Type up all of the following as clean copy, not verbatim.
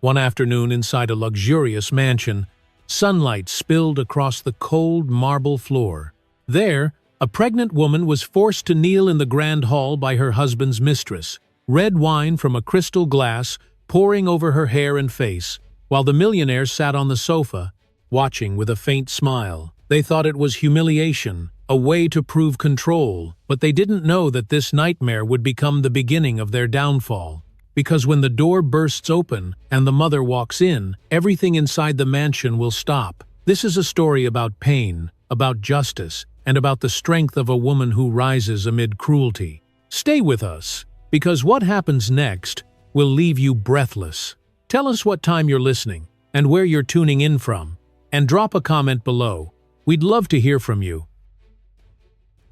One afternoon inside a luxurious mansion, sunlight spilled across the cold marble floor. There, a pregnant woman was forced to kneel in the grand hall by her husband's mistress, red wine from a crystal glass pouring over her hair and face, while the millionaire sat on the sofa, watching with a faint smile. They thought it was humiliation, a way to prove control, but they didn't know that this nightmare would become the beginning of their downfall. Because when the door bursts open and the mother walks in, everything inside the mansion will stop. This is a story about pain, about justice, and about the strength of a woman who rises amid cruelty. Stay with us, because what happens next will leave you breathless. Tell us what time you're listening and where you're tuning in from, and drop a comment below. We'd love to hear from you.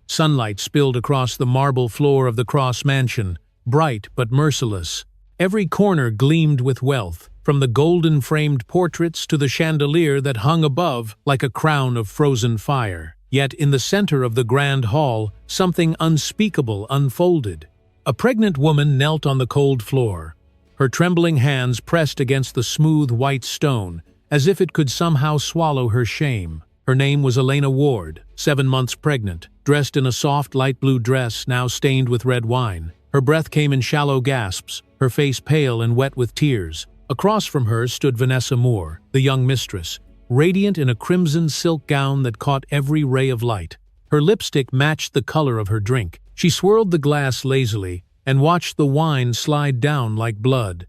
Sunlight spilled across the marble floor of the Cross Mansion, bright but merciless. Every corner gleamed with wealth, from the golden-framed portraits to the chandelier that hung above like a crown of frozen fire. Yet in the center of the grand hall, something unspeakable unfolded. A pregnant woman knelt on the cold floor, her trembling hands pressed against the smooth white stone, as if it could somehow swallow her shame. Her name was Elena Ward, 7 months pregnant, dressed in a soft light blue dress now stained with red wine. Her breath came in shallow gasps, her face pale and wet with tears. Across from her stood Vanessa Moore, the young mistress, radiant in a crimson silk gown that caught every ray of light. Her lipstick matched the color of her drink. She swirled the glass lazily and watched the wine slide down like blood.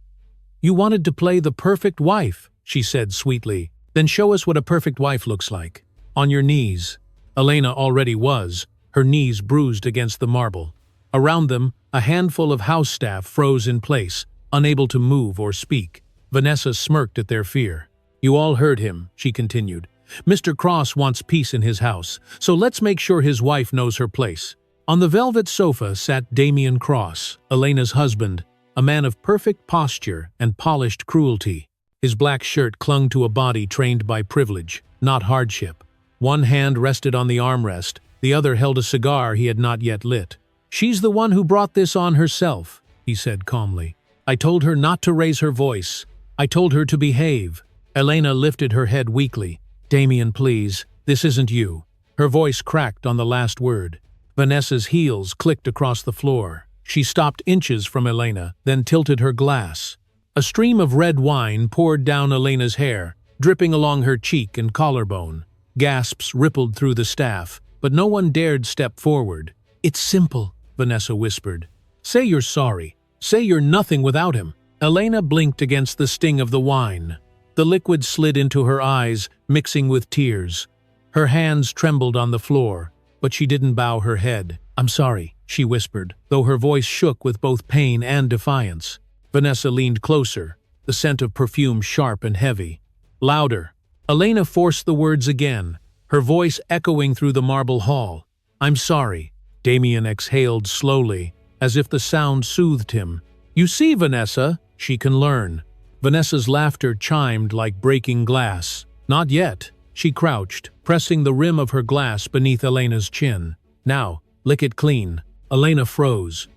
"You wanted to play the perfect wife," she said sweetly. "Then show us what a perfect wife looks like. On your knees." Elena already was, her knees bruised against the marble. Around them, a handful of house staff froze in place, unable to move or speak. Vanessa smirked at their fear. "You all heard him," she continued. "Mr. Cross wants peace in his house, so let's make sure his wife knows her place." On the velvet sofa sat Damien Cross, Elena's husband, a man of perfect posture and polished cruelty. His black shirt clung to a body trained by privilege, not hardship. One hand rested on the armrest, the other held a cigar he had not yet lit. "She's the one who brought this on herself," he said calmly. "I told her not to raise her voice. I told her to behave." Elena lifted her head weakly. "Damien, please, this isn't you." Her voice cracked on the last word. Vanessa's heels clicked across the floor. She stopped inches from Elena, then tilted her glass. A stream of red wine poured down Elena's hair, dripping along her cheek and collarbone. Gasps rippled through the staff, but no one dared step forward. "It's simple," Vanessa whispered. "Say you're sorry. Say you're nothing without him." Elena blinked against the sting of the wine. The liquid slid into her eyes, mixing with tears. Her hands trembled on the floor, but she didn't bow her head. "I'm sorry," she whispered, though her voice shook with both pain and defiance. Vanessa leaned closer, the scent of perfume sharp and heavy. Louder. Elena forced the words again, her voice echoing through the marble hall. "I'm sorry." Damien exhaled slowly, as if the sound soothed him. "You see, Vanessa, she can learn." Vanessa's laughter chimed like breaking glass. "Not yet." She crouched, pressing the rim of her glass beneath Elena's chin. "Now, lick it clean." Elena froze.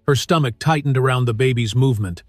Her stomach tightened around the baby's movement,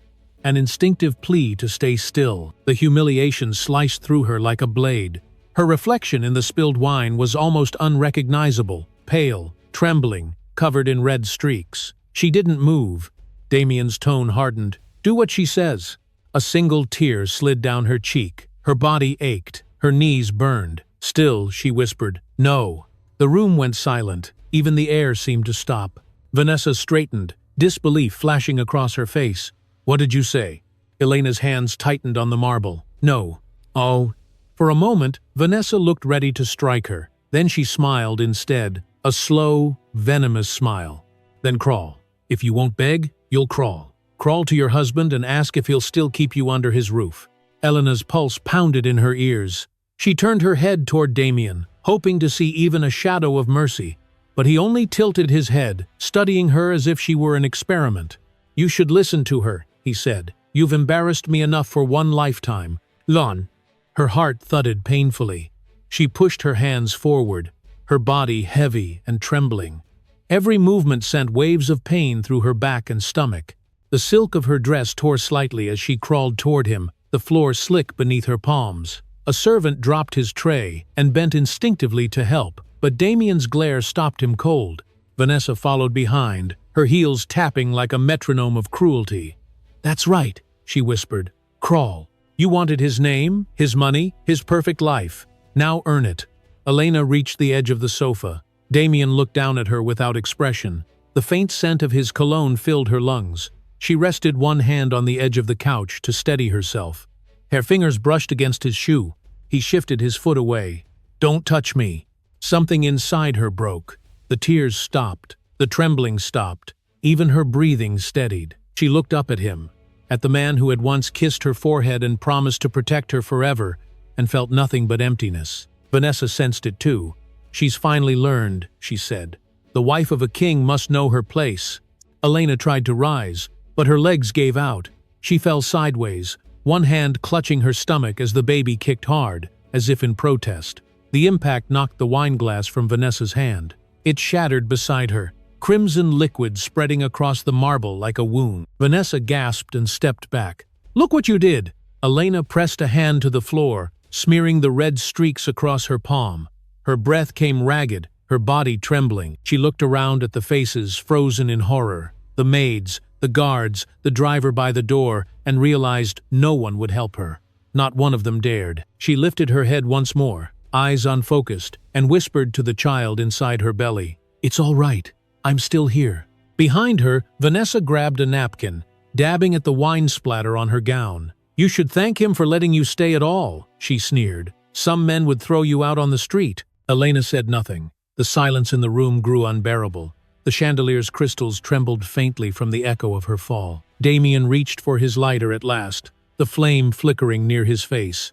an instinctive plea to stay still. The humiliation sliced through her like a blade. Her reflection in the spilled wine was almost unrecognizable, pale, trembling, covered in red streaks. She didn't move. Damien's tone hardened. "Do what she says." A single tear slid down her cheek. Her body ached. Her knees burned. "Still," she whispered, "no." The room went silent. Even the air seemed to stop. Vanessa straightened, disbelief flashing across her face. "What did you say?" Elena's hands tightened on the marble. "No." "Oh." For a moment, Vanessa looked ready to strike her. Then she smiled instead, a slow, venomous smile. "Then crawl. If you won't beg, you'll crawl. Crawl to your husband and ask if he'll still keep you under his roof." Elena's pulse pounded in her ears. She turned her head toward Damien, hoping to see even a shadow of mercy, but he only tilted his head, studying her as if she were an experiment. "You should listen to her," he said. "You've embarrassed me enough for one lifetime." "Lon." Her heart thudded painfully. She pushed her hands forward, her body heavy and trembling. Every movement sent waves of pain through her back and stomach. The silk of her dress tore slightly as she crawled toward him, the floor slick beneath her palms. A servant dropped his tray and bent instinctively to help, but Damien's glare stopped him cold. Vanessa followed behind, her heels tapping like a metronome of cruelty. "That's right," she whispered. "Crawl. You wanted his name, his money, his perfect life. Now earn it." Elena reached the edge of the sofa. Damien looked down at her without expression. The faint scent of his cologne filled her lungs. She rested one hand on the edge of the couch to steady herself. Her fingers brushed against his shoe. He shifted his foot away. "Don't touch me." Something inside her broke. The tears stopped. The trembling stopped. Even her breathing steadied. She looked up at him, at the man who had once kissed her forehead and promised to protect her forever, and felt nothing but emptiness. Vanessa sensed it too. "She's finally learned," she said. "The wife of a king must know her place." Elena tried to rise, but her legs gave out. She fell sideways, one hand clutching her stomach as the baby kicked hard, as if in protest. The impact knocked the wineglass from Vanessa's hand. It shattered beside her, crimson liquid spreading across the marble like a wound. Vanessa gasped and stepped back. "Look what you did!" Elena pressed a hand to the floor, smearing the red streaks across her palm. Her breath came ragged, her body trembling. She looked around at the faces frozen in horror, the maids, the guards, the driver by the door, and realized no one would help her. Not one of them dared. She lifted her head once more, eyes unfocused, and whispered to the child inside her belly, "It's all right. I'm still here." Behind her, Vanessa grabbed a napkin, dabbing at the wine splatter on her gown. "You should thank him for letting you stay at all," she sneered. "Some men would throw you out on the street." Elena said nothing. The silence in the room grew unbearable. The chandelier's crystals trembled faintly from the echo of her fall. Damien reached for his lighter at last, the flame flickering near his face.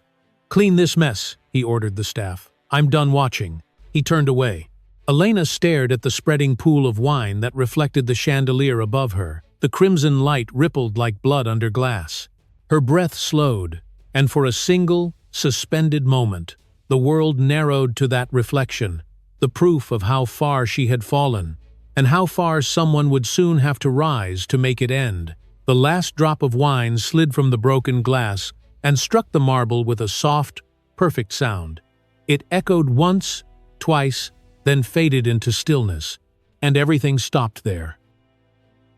"Clean this mess," he ordered the staff. "I'm done watching." He turned away. Elena stared at the spreading pool of wine that reflected the chandelier above her. The crimson light rippled like blood under glass. Her breath slowed, and for a single, suspended moment, the world narrowed to that reflection, the proof of how far she had fallen, and how far someone would soon have to rise to make it end. The last drop of wine slid from the broken glass and struck the marble with a soft, perfect sound. It echoed once, twice, then faded into stillness, and everything stopped there.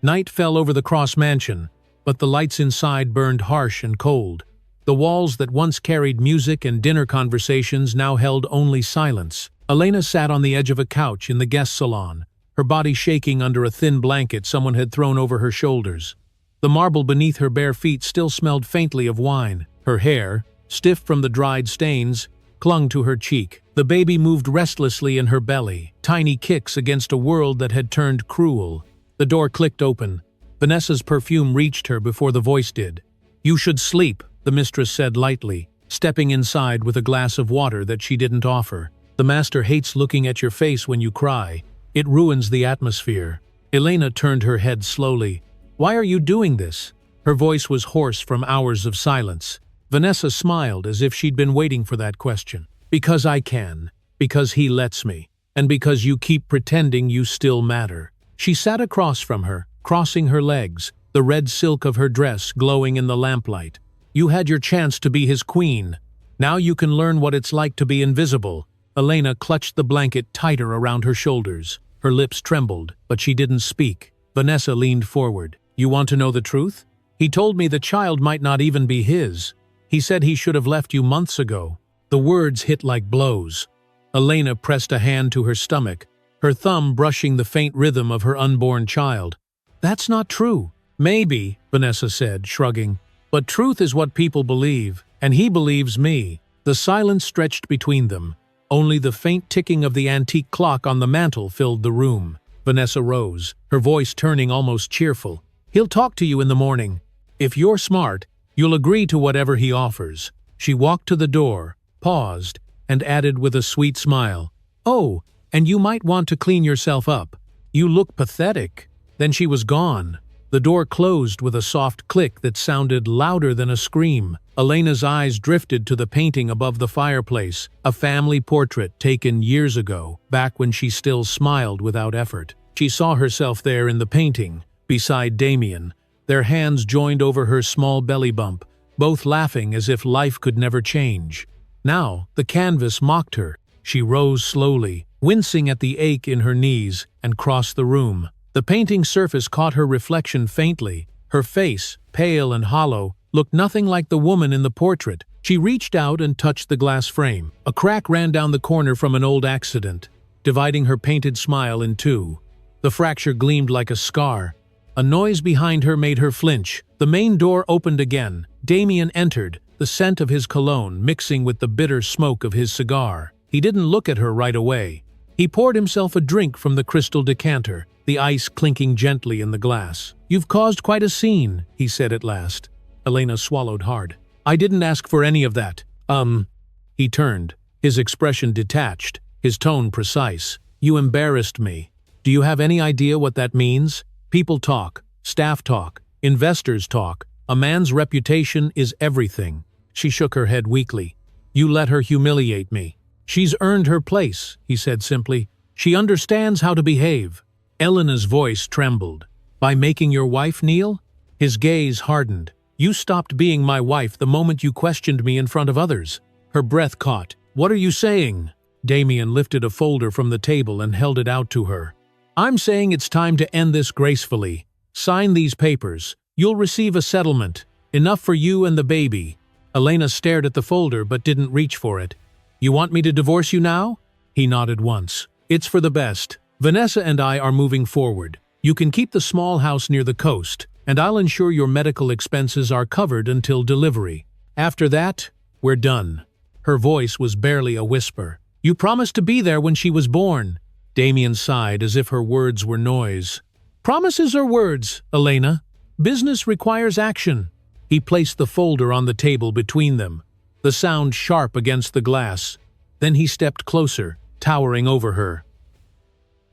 Night fell over the Cross Mansion, but the lights inside burned harsh and cold. The walls that once carried music and dinner conversations now held only silence. Elena sat on the edge of a couch in the guest salon, her body shaking under a thin blanket someone had thrown over her shoulders. The marble beneath her bare feet still smelled faintly of wine. Her hair, stiff from the dried stains, clung to her cheek. The baby moved restlessly in her belly, tiny kicks against a world that had turned cruel. The door clicked open. Vanessa's perfume reached her before the voice did. "You should sleep," the mistress said lightly, stepping inside with a glass of water that she didn't offer. "The master hates looking at your face when you cry. It ruins the atmosphere." Elena turned her head slowly. "Why are you doing this?" Her voice was hoarse from hours of silence. Vanessa smiled as if she'd been waiting for that question. "Because I can. Because he lets me. And because you keep pretending you still matter." She sat across from her, crossing her legs, the red silk of her dress glowing in the lamplight. "You had your chance to be his queen. Now you can learn what it's like to be invisible." Elena clutched the blanket tighter around her shoulders. Her lips trembled, but she didn't speak. Vanessa leaned forward. "You want to know the truth? He told me the child might not even be his. He said he should have left you months ago." The words hit like blows. Elena pressed a hand to her stomach, her thumb brushing the faint rhythm of her unborn child. "That's not true." "Maybe," Vanessa said, shrugging. "But truth is what people believe, and he believes me." The silence stretched between them. Only the faint ticking of the antique clock on the mantel filled the room. Vanessa rose, her voice turning almost cheerful. "He'll talk to you in the morning. If you're smart, you'll agree to whatever he offers." She walked to the door, paused, and added with a sweet smile, "Oh, and you might want to clean yourself up. You look pathetic." Then she was gone. The door closed with a soft click that sounded louder than a scream. Elena's eyes drifted to the painting above the fireplace, a family portrait taken years ago, back when she still smiled without effort. She saw herself there in the painting, beside Damien, their hands joined over her small belly bump, both laughing as if life could never change. Now, the canvas mocked her. She rose slowly, wincing at the ache in her knees, and crossed the room. The painting surface caught her reflection faintly. Her face, pale and hollow, looked nothing like the woman in the portrait. She reached out and touched the glass frame. A crack ran down the corner from an old accident, dividing her painted smile in two. The fracture gleamed like a scar. A noise behind her made her flinch. The main door opened again. Damien entered, the scent of his cologne mixing with the bitter smoke of his cigar. He didn't look at her right away. He poured himself a drink from the crystal decanter, the ice clinking gently in the glass. "You've caused quite a scene," he said at last. Elena swallowed hard. "I didn't ask for any of that." He turned, his expression detached, his tone precise. "You embarrassed me. Do you have any idea what that means? People talk, staff talk, investors talk. A man's reputation is everything." She shook her head weakly. "You let her humiliate me." "She's earned her place," he said simply. "She understands how to behave." Elena's voice trembled. "By making your wife kneel?" His gaze hardened. "You stopped being my wife the moment you questioned me in front of others." Her breath caught. "What are you saying?" Damien lifted a folder from the table and held it out to her. "I'm saying it's time to end this gracefully. Sign these papers. You'll receive a settlement. Enough for you and the baby." Elena stared at the folder but didn't reach for it. "You want me to divorce you now?" He nodded once. "It's for the best. Vanessa and I are moving forward. You can keep the small house near the coast, and I'll ensure your medical expenses are covered until delivery. After that, we're done." Her voice was barely a whisper. "You promised to be there when she was born." Damien sighed as if her words were noise. "Promises are words, Elena. Business requires action." He placed the folder on the table between them, the sound sharp against the glass. Then he stepped closer, towering over her.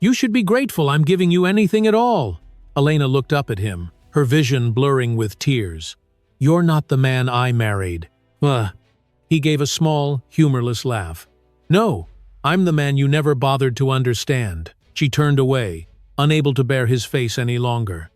"You should be grateful I'm giving you anything at all." Elena looked up at him, her vision blurring with tears. "You're not the man I married." He gave a small, humorless laugh. "No, I'm the man you never bothered to understand." She turned away, unable to bear his face any longer.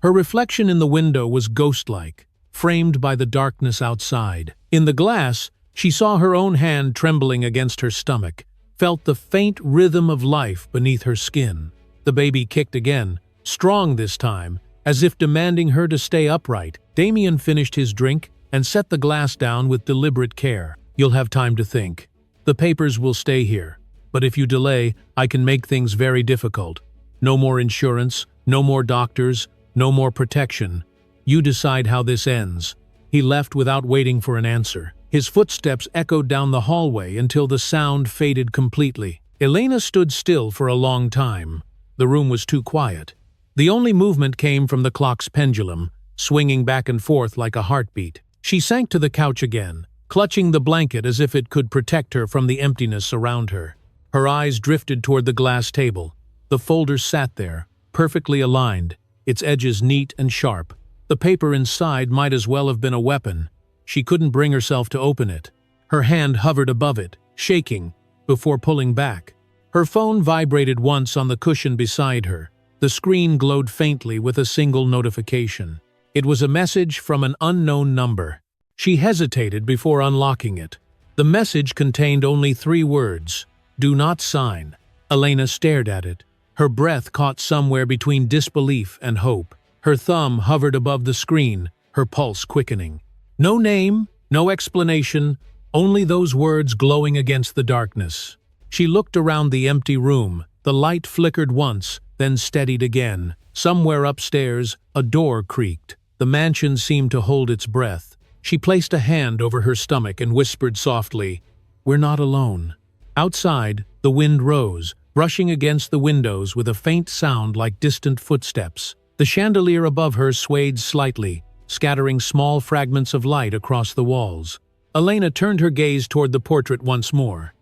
Her reflection in the window was ghost-like, framed by the darkness outside. In the glass, she saw her own hand trembling against her stomach, felt the faint rhythm of life beneath her skin. The baby kicked again, strong this time, as if demanding her to stay upright. Damien finished his drink and set the glass down with deliberate care. "You'll have time to think. The papers will stay here, but if you delay, I can make things very difficult. No more insurance, no more doctors, no more protection. You decide how this ends." He left without waiting for an answer. His footsteps echoed down the hallway until the sound faded completely. Elena stood still for a long time. The room was too quiet. The only movement came from the clock's pendulum, swinging back and forth like a heartbeat. She sank to the couch again, clutching the blanket as if it could protect her from the emptiness around her. Her eyes drifted toward the glass table. The folder sat there, perfectly aligned, its edges neat and sharp. The paper inside might as well have been a weapon. She couldn't bring herself to open it. Her hand hovered above it, shaking, before pulling back. Her phone vibrated once on the cushion beside her. The screen glowed faintly with a single notification. It was a message from an unknown number. She hesitated before unlocking it. The message contained only 3 words: "Do not sign." Elena stared at it. Her breath caught somewhere between disbelief and hope. Her thumb hovered above the screen, her pulse quickening. No name, no explanation, only those words glowing against the darkness. She looked around the empty room. The light flickered once, then steadied again. Somewhere upstairs, a door creaked. The mansion seemed to hold its breath. She placed a hand over her stomach and whispered softly, "We're not alone." Outside, the wind rose, brushing against the windows with a faint sound like distant footsteps. The chandelier above her swayed slightly, scattering small fragments of light across the walls. Elena turned her gaze toward the portrait once more.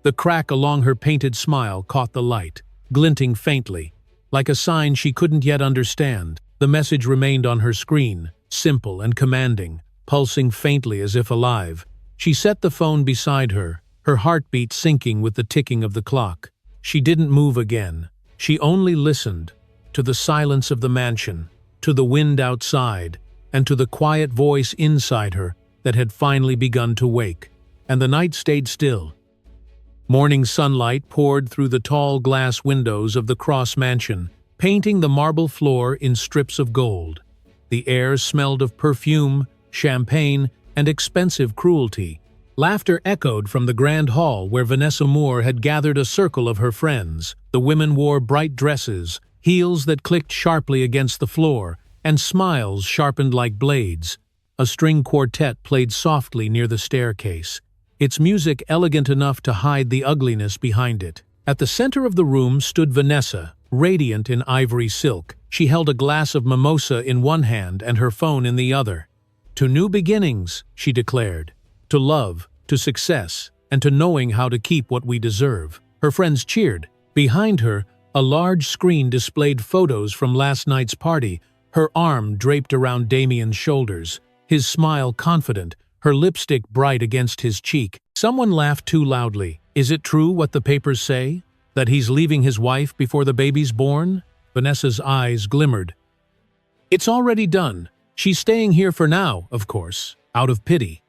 The crack along her painted smile caught the light, glinting faintly, like a sign she couldn't yet understand. The message remained on her screen, simple and commanding, pulsing faintly as if alive. She set the phone beside her, her heartbeat syncing with the ticking of the clock. She didn't move again. She only listened, to the silence of the mansion, to the wind outside, and to the quiet voice inside her that had finally begun to wake. And the night stayed still. Morning sunlight poured through the tall glass windows of the Cross Mansion, painting the marble floor in strips of gold. The air smelled of perfume, champagne, and expensive cruelty. Laughter echoed from the grand hall where Vanessa Moore had gathered a circle of her friends. The women wore bright dresses, heels that clicked sharply against the floor, and smiles sharpened like blades. A string quartet played softly near the staircase, its music elegant enough to hide the ugliness behind it. At the center of the room stood Vanessa, radiant in ivory silk. She held a glass of mimosa in one hand and her phone in the other. "To new beginnings," she declared. "To love, to success, and to knowing how to keep what we deserve." Her friends cheered. Behind her, a large screen displayed photos from last night's party, her arm draped around Damien's shoulders, his smile confident, her lipstick bright against his cheek. Someone laughed too loudly. "Is it true what the papers say? That he's leaving his wife before the baby's born?" Vanessa's eyes glimmered. "It's already done. She's staying here for now, of course, out of pity."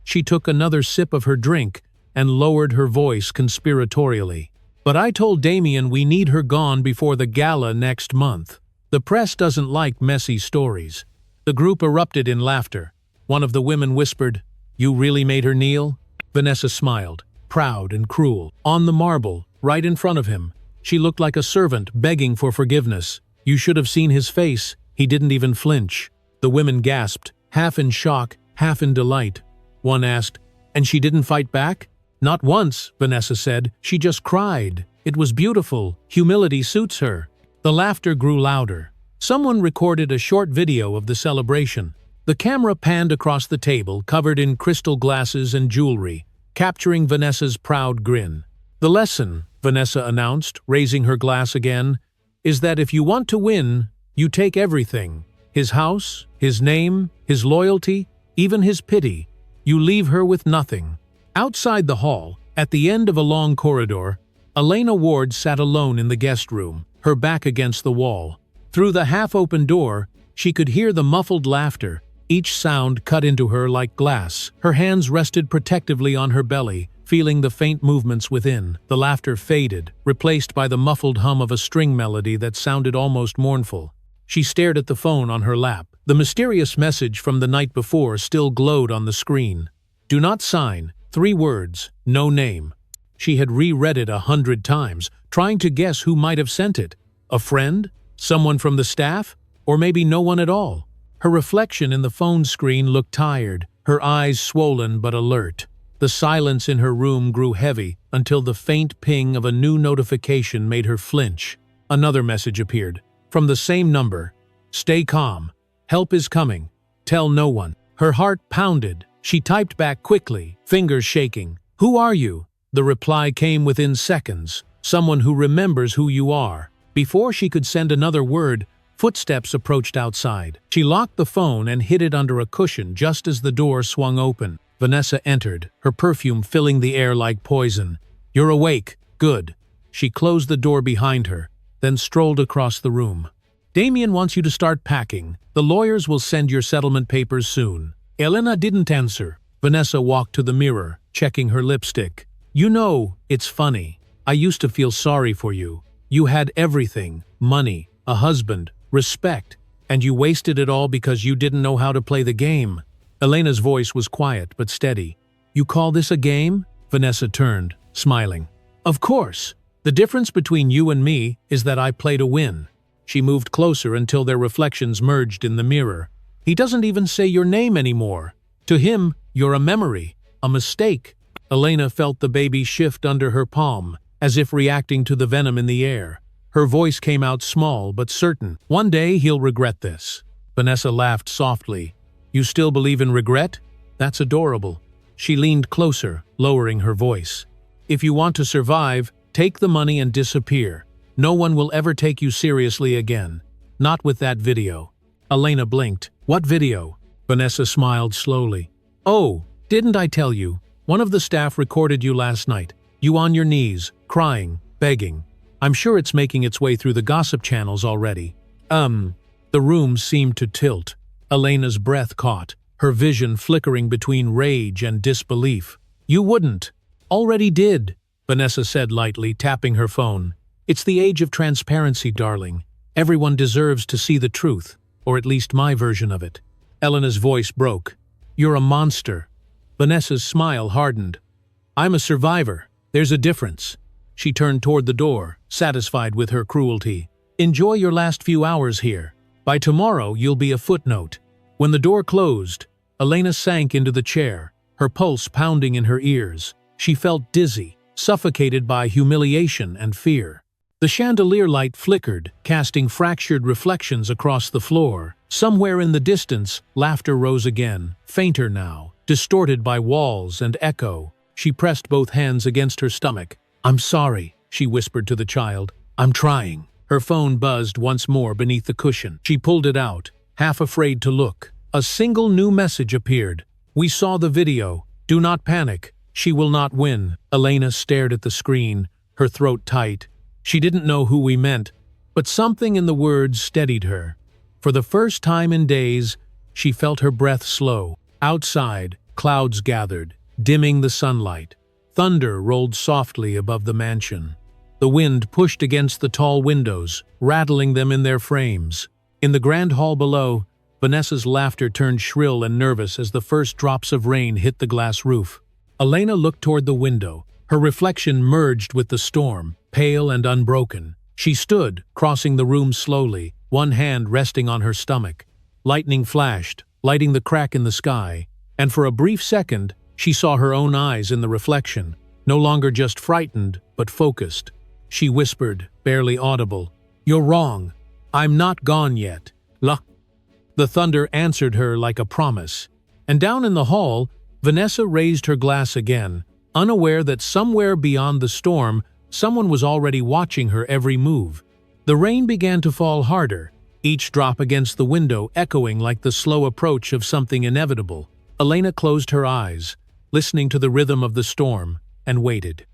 She took another sip of her drink and lowered her voice conspiratorially. "But I told Damien we need her gone before the gala next month. The press doesn't like messy stories." The group erupted in laughter. One of the women whispered, "You really made her kneel?" Vanessa smiled, proud and cruel. On the marble, right in front of him, she looked like a servant begging for forgiveness. You should have seen his face. He didn't even flinch. The women gasped, half in shock, half in delight. One asked, "And she didn't fight back?" "Not once," Vanessa said. "She just cried. It was beautiful. Humility suits her." The laughter grew louder. Someone recorded a short video of the celebration. The camera panned across the table, covered in crystal glasses and jewelry, capturing Vanessa's proud grin. "The lesson," Vanessa announced, raising her glass again, "is that if you want to win, you take everything. His house, his name, his loyalty, even his pity. You leave her with nothing." Outside the hall, at the end of a long corridor, Elena Ward sat alone in the guest room, her back against the wall. Through the half-open door, she could hear the muffled laughter, each sound cut into her like glass. Her hands rested protectively on her belly, feeling the faint movements within. The laughter faded, replaced by the muffled hum of a string melody that sounded almost mournful. She stared at the phone on her lap. The mysterious message from the night before still glowed on the screen. "Do not sign. 3 words. No name." She had reread it 100 times, trying to guess who might have sent it. A friend? Someone from the staff? Or maybe no one at all? Her reflection in the phone screen looked tired, her eyes swollen but alert. The silence in her room grew heavy until the faint ping of a new notification made her flinch. Another message appeared. From the same number. "Stay calm. Help is coming. Tell no one." Her heart pounded. She typed back quickly, fingers shaking. "Who are you?" The reply came within seconds. "Someone who remembers who you are." Before she could send another word, footsteps approached outside. She locked the phone and hid it under a cushion just as the door swung open. Vanessa entered, her perfume filling the air like poison. "You're awake. Good." She closed the door behind her, then strolled across the room. "Damien wants you to start packing. The lawyers will send your settlement papers soon." Elena didn't answer. Vanessa walked to the mirror, checking her lipstick. "You know, it's funny. I used to feel sorry for you. You had everything, money, a husband, respect, and you wasted it all because you didn't know how to play the game." Elena's voice was quiet but steady. "You call this a game?" Vanessa turned, smiling. "Of course. The difference between you and me is that I play to win." She moved closer until their reflections merged in the mirror. "He doesn't even say your name anymore. To him, you're a memory, a mistake." Elena felt the baby shift under her palm, as if reacting to the venom in the air. Her voice came out small but certain. "One day he'll regret this." Vanessa laughed softly. "You still believe in regret? That's adorable." She leaned closer, lowering her voice. "If you want to survive, take the money and disappear. No one will ever take you seriously again. Not with that video." Elena blinked. "What video?" Vanessa smiled slowly. "Oh, didn't I tell you? One of the staff recorded you last night. You on your knees, crying, begging. I'm sure it's making its way through the gossip channels already." The room seemed to tilt. Elena's breath caught, her vision flickering between rage and disbelief. "You wouldn't." "Already did," Vanessa said lightly, tapping her phone. "It's the age of transparency, darling. Everyone deserves to see the truth, or at least my version of it." Elena's voice broke. "You're a monster." Vanessa's smile hardened. "I'm a survivor. There's a difference." She turned toward the door, satisfied with her cruelty. "Enjoy your last few hours here. By tomorrow, you'll be a footnote." When the door closed, Elena sank into the chair, her pulse pounding in her ears. She felt dizzy, suffocated by humiliation and fear. The chandelier light flickered, casting fractured reflections across the floor. Somewhere in the distance, laughter rose again, fainter now, distorted by walls and echo. She pressed both hands against her stomach. "I'm sorry," she whispered to the child. "I'm trying." Her phone buzzed once more beneath the cushion. She pulled it out, half afraid to look. A single new message appeared. "We saw the video. Do not panic. She will not win." Elena stared at the screen, her throat tight. She didn't know who we meant, but something in the words steadied her. For the first time in days, she felt her breath slow. Outside, clouds gathered, dimming the sunlight. Thunder rolled softly above the mansion. The wind pushed against the tall windows, rattling them in their frames. In the grand hall below, Vanessa's laughter turned shrill and nervous as the first drops of rain hit the glass roof. Elena looked toward the window. Her reflection merged with the storm, pale and unbroken. She stood, crossing the room slowly, one hand resting on her stomach. Lightning flashed, lighting the crack in the sky, and for a brief second, she saw her own eyes in the reflection, no longer just frightened, but focused. She whispered, barely audible, "You're wrong. I'm not gone yet." The thunder answered her like a promise. And down in the hall, Vanessa raised her glass again, unaware that somewhere beyond the storm, someone was already watching her every move. The rain began to fall harder, each drop against the window echoing like the slow approach of something inevitable. Elena closed her eyes, listening to the rhythm of the storm, and waited.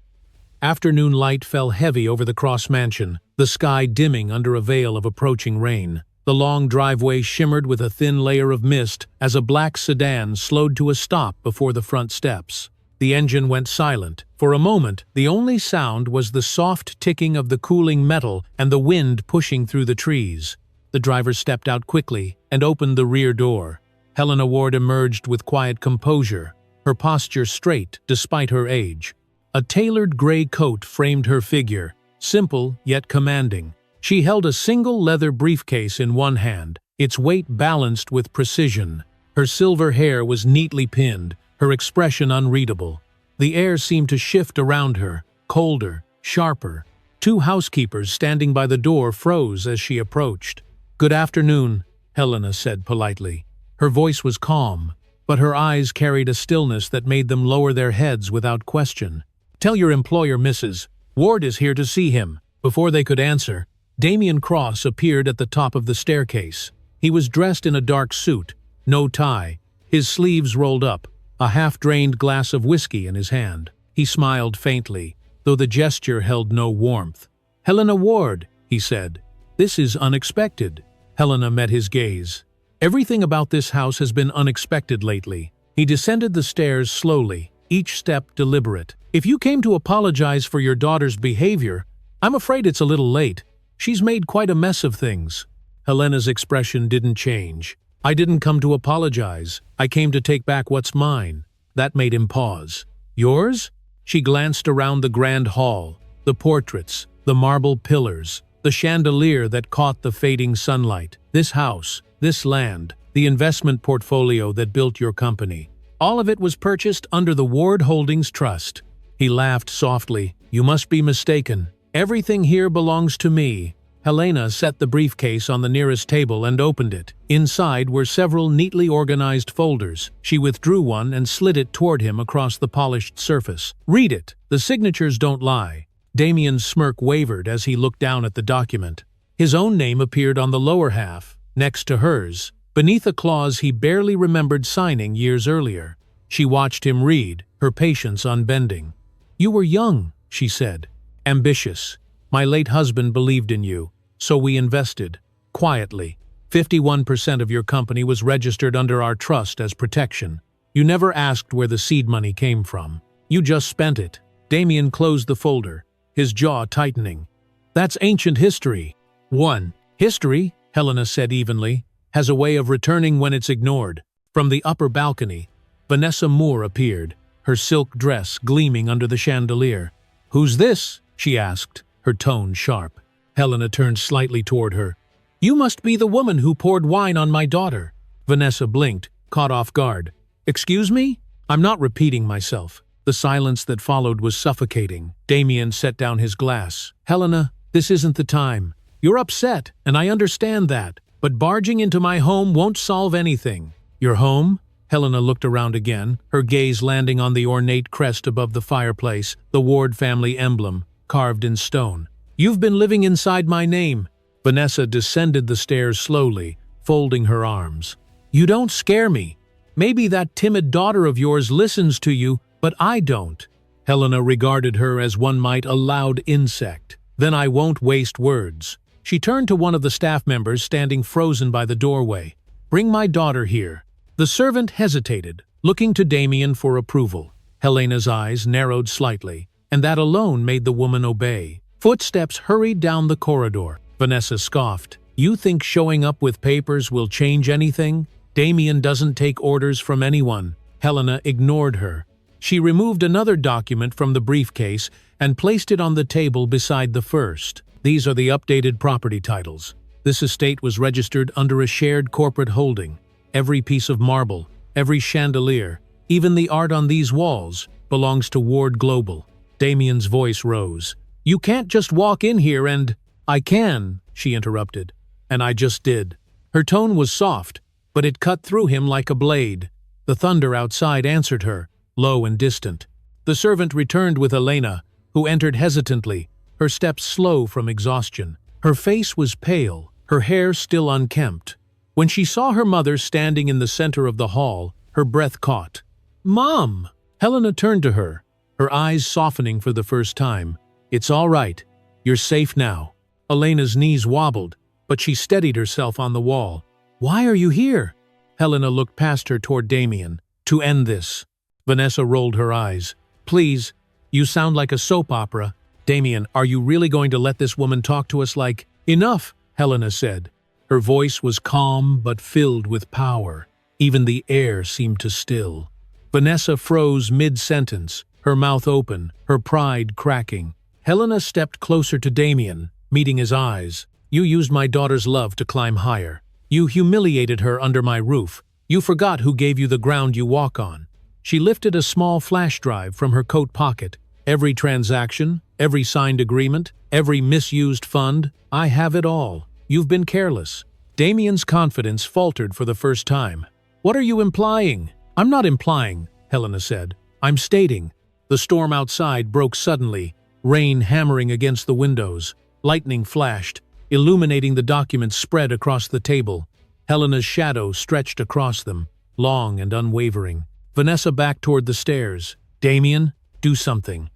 Afternoon light fell heavy over the Cross Mansion, the sky dimming under a veil of approaching rain. The long driveway shimmered with a thin layer of mist as a black sedan slowed to a stop before the front steps. The engine went silent. For a moment, the only sound was the soft ticking of the cooling metal and the wind pushing through the trees. The driver stepped out quickly and opened the rear door. Helena Ward emerged with quiet composure, her posture straight despite her age. A tailored gray coat framed her figure, simple yet commanding. She held a single leather briefcase in one hand, its weight balanced with precision. Her silver hair was neatly pinned, her expression unreadable. The air seemed to shift around her, colder, sharper. Two housekeepers standing by the door froze as she approached. "Good afternoon," Helena said politely. Her voice was calm, but her eyes carried a stillness that made them lower their heads without question. "Tell your employer, Mrs. Ward is here to see him." Before they could answer, Damien Cross appeared at the top of the staircase. He was dressed in a dark suit, no tie, his sleeves rolled up, a half-drained glass of whiskey in his hand. He smiled faintly, though the gesture held no warmth. "Helena Ward," he said. "This is unexpected." Helena met his gaze. "Everything about this house has been unexpected lately." He descended the stairs slowly, each step deliberate. "If you came to apologize for your daughter's behavior, I'm afraid it's a little late. She's made quite a mess of things." Helena's expression didn't change. "I didn't come to apologize. I came to take back what's mine." That made him pause. "Yours?" She glanced around the grand hall, the portraits, the marble pillars, the chandelier that caught the fading sunlight. "This house, this land, the investment portfolio that built your company. All of it was purchased under the Ward Holdings Trust." He laughed softly. "You must be mistaken. Everything here belongs to me." Helena set the briefcase on the nearest table and opened it. Inside were several neatly organized folders. She withdrew one and slid it toward him across the polished surface. "Read it. The signatures don't lie." Damien's smirk wavered as he looked down at the document. His own name appeared on the lower half, next to hers, beneath a clause he barely remembered signing years earlier. She watched him read, her patience unbending. "You were young," she said. "Ambitious. My late husband believed in you, so we invested. Quietly. 51% of your company was registered under our trust as protection. You never asked where the seed money came from. You just spent it." Damien closed the folder, his jaw tightening. "That's ancient history." "1. History," Helena said evenly, "has a way of returning when it's ignored." From the upper balcony, Vanessa Moore appeared, her silk dress gleaming under the chandelier. "Who's this?" she asked, her tone sharp. Helena turned slightly toward her. "You must be the woman who poured wine on my daughter." Vanessa blinked, caught off guard. "Excuse me? I'm not repeating myself." The silence that followed was suffocating. Damien set down his glass. "Helena, this isn't the time. You're upset, and I understand that, but barging into my home won't solve anything." "Your home?" Helena looked around again, her gaze landing on the ornate crest above the fireplace, the Ward family emblem, carved in stone. "You've been living inside my name." Vanessa descended the stairs slowly, folding her arms. "You don't scare me. Maybe that timid daughter of yours listens to you, but I don't." Helena regarded her as one might a loud insect. "Then I won't waste words." She turned to one of the staff members standing frozen by the doorway. "Bring my daughter here." The servant hesitated, looking to Damien for approval. Helena's eyes narrowed slightly, and that alone made the woman obey. Footsteps hurried down the corridor. Vanessa scoffed. "You think showing up with papers will change anything? Damien doesn't take orders from anyone." Helena ignored her. She removed another document from the briefcase and placed it on the table beside the first. "These are the updated property titles. This estate was registered under a shared corporate holding. Every piece of marble, every chandelier, even the art on these walls, belongs to Ward Global." Damien's voice rose. "You can't just walk in here and—" "I can," she interrupted, "and I just did." Her tone was soft, but it cut through him like a blade. The thunder outside answered her, low and distant. The servant returned with Elena, who entered hesitantly, her steps slow from exhaustion. Her face was pale, her hair still unkempt. When she saw her mother standing in the center of the hall, her breath caught. "Mom!" Helena turned to her, her eyes softening for the first time. "It's all right. You're safe now." Elena's knees wobbled, but she steadied herself on the wall. "Why are you here?" Helena looked past her toward Damien. "To end this." Vanessa rolled her eyes. "Please, you sound like a soap opera." "Damien, are you really going to let this woman talk to us like—" "Enough," Helena said. Her voice was calm but filled with power. Even the air seemed to still. Vanessa froze mid-sentence, her mouth open, her pride cracking. Helena stepped closer to Damien, meeting his eyes. "You used my daughter's love to climb higher. You humiliated her under my roof. You forgot who gave you the ground you walk on." She lifted a small flash drive from her coat pocket. "Every transaction, every signed agreement, every misused fund, I have it all. You've been careless." Damien's confidence faltered for the first time. "What are you implying?" "I'm not implying," Helena said. "I'm stating." The storm outside broke suddenly, rain hammering against the windows. Lightning flashed, illuminating the documents spread across the table. Helena's shadow stretched across them, long and unwavering. Vanessa backed toward the stairs. "Damien, do something."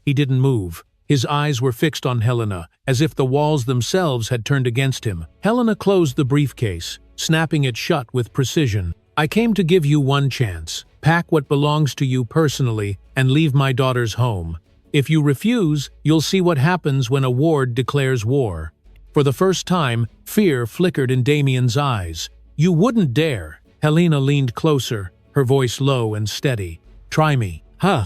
He didn't move. His eyes were fixed on Helena, as if the walls themselves had turned against him. Helena closed the briefcase, snapping it shut with precision. "I came to give you one chance. Pack what belongs to you personally and leave my daughter's home. If you refuse, you'll see what happens when a ward declares war." For the first time, fear flickered in Damien's eyes. "You wouldn't dare." Helena leaned closer, her voice low and steady. "Try me." "Huh."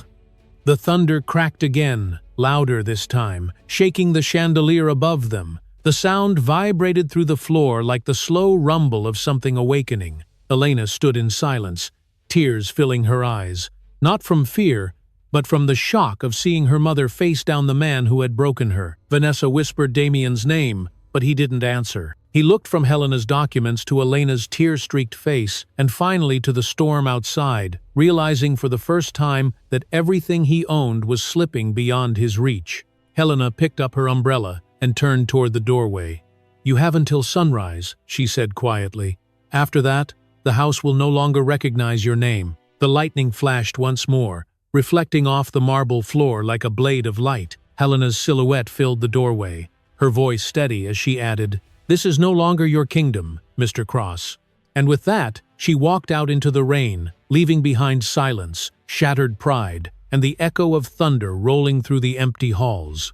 The thunder cracked again, louder this time, shaking the chandelier above them. The sound vibrated through the floor like the slow rumble of something awakening. Elena stood in silence, tears filling her eyes, not from fear, but from the shock of seeing her mother face down the man who had broken her. Vanessa whispered Damien's name, but he didn't answer. He looked from Helena's documents to Elena's tear-streaked face, and finally to the storm outside, realizing for the first time that everything he owned was slipping beyond his reach. Helena picked up her umbrella and turned toward the doorway. "You have until sunrise," she said quietly. "After that, the house will no longer recognize your name." The lightning flashed once more, reflecting off the marble floor like a blade of light. Helena's silhouette filled the doorway, her voice steady as she added, This is no longer your kingdom, Mr. Cross." And with that, she walked out into the rain, leaving behind silence, shattered pride, and the echo of thunder rolling through the empty halls.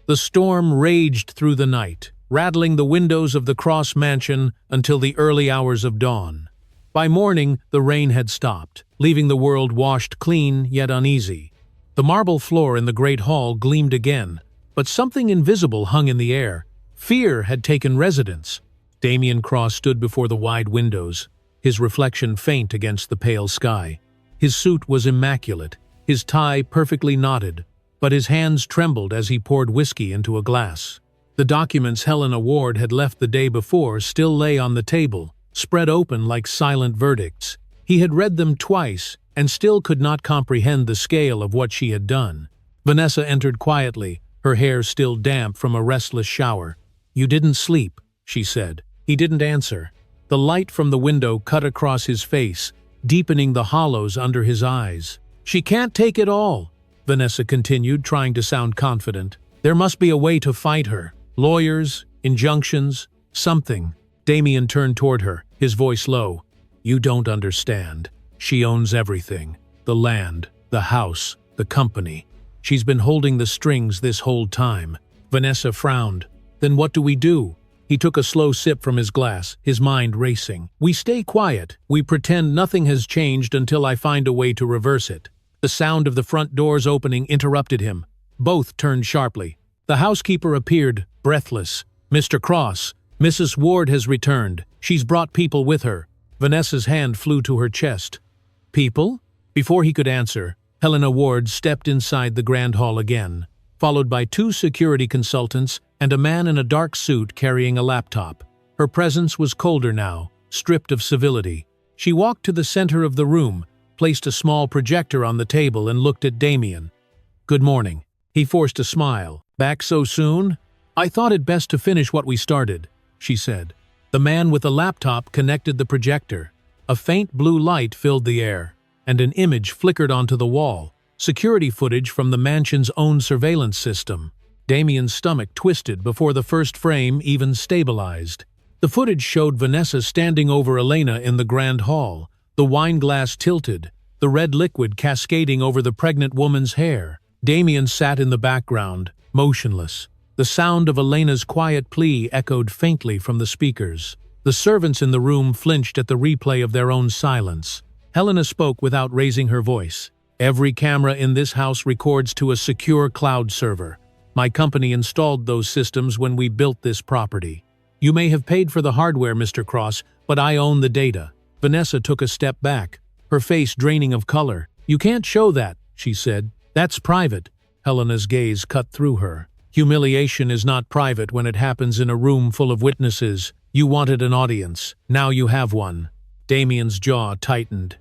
The storm raged through the night, rattling the windows of the Cross mansion until the early hours of dawn. By morning, the rain had stopped, leaving the world washed clean yet uneasy. The marble floor in the great hall gleamed again, but something invisible hung in the air. Fear had taken residence. Damien Cross stood before the wide windows, his reflection faint against the pale sky. His suit was immaculate, his tie perfectly knotted, but his hands trembled as he poured whiskey into a glass. The documents Helena Ward had left the day before still lay on the table, spread open like silent verdicts. He had read them twice and still could not comprehend the scale of what she had done. Vanessa entered quietly, her hair still damp from a restless shower. "You didn't sleep," she said. He didn't answer. The light from the window cut across his face, deepening the hollows under his eyes. "She can't take it all," Vanessa continued, trying to sound confident. "There must be a way to fight her. Lawyers, injunctions, something." Damien turned toward her, his voice low. "You don't understand. She owns everything. The land, the house, the company. She's been holding the strings this whole time." Vanessa frowned. "Then what do we do?" He took a slow sip from his glass, his mind racing. "We stay quiet. We pretend nothing has changed until I find a way to reverse it." The sound of the front doors opening interrupted him. Both turned sharply. The housekeeper appeared, breathless. "Mr. Cross, Mrs. Ward has returned. She's brought people with her." Vanessa's hand flew to her chest. "People?" Before he could answer, Helena Ward stepped inside the grand hall again, followed by 2 security consultants and a man in a dark suit carrying a laptop. Her presence was colder now, stripped of civility. She walked to the center of the room, placed a small projector on the table and looked at Damien. "Good morning." He forced a smile. "Back so soon?" "I thought it best to finish what we started," she said. The man with the laptop connected the projector. A faint blue light filled the air, and an image flickered onto the wall, security footage from the mansion's own surveillance system. Damien's stomach twisted before the first frame even stabilized. The footage showed Vanessa standing over Elena in the grand hall, the wine glass tilted, the red liquid cascading over the pregnant woman's hair. Damien sat in the background, motionless. The sound of Elena's quiet plea echoed faintly from the speakers. The servants in the room flinched at the replay of their own silence. Helena spoke without raising her voice. "Every camera in this house records to a secure cloud server. My company installed those systems when we built this property. You may have paid for the hardware, Mr. Cross, but I own the data." Vanessa took a step back, her face draining of color. "You can't show that," she said. "That's private." Helena's gaze cut through her. "Humiliation is not private when it happens in a room full of witnesses. You wanted an audience. Now you have one." Damien's jaw tightened.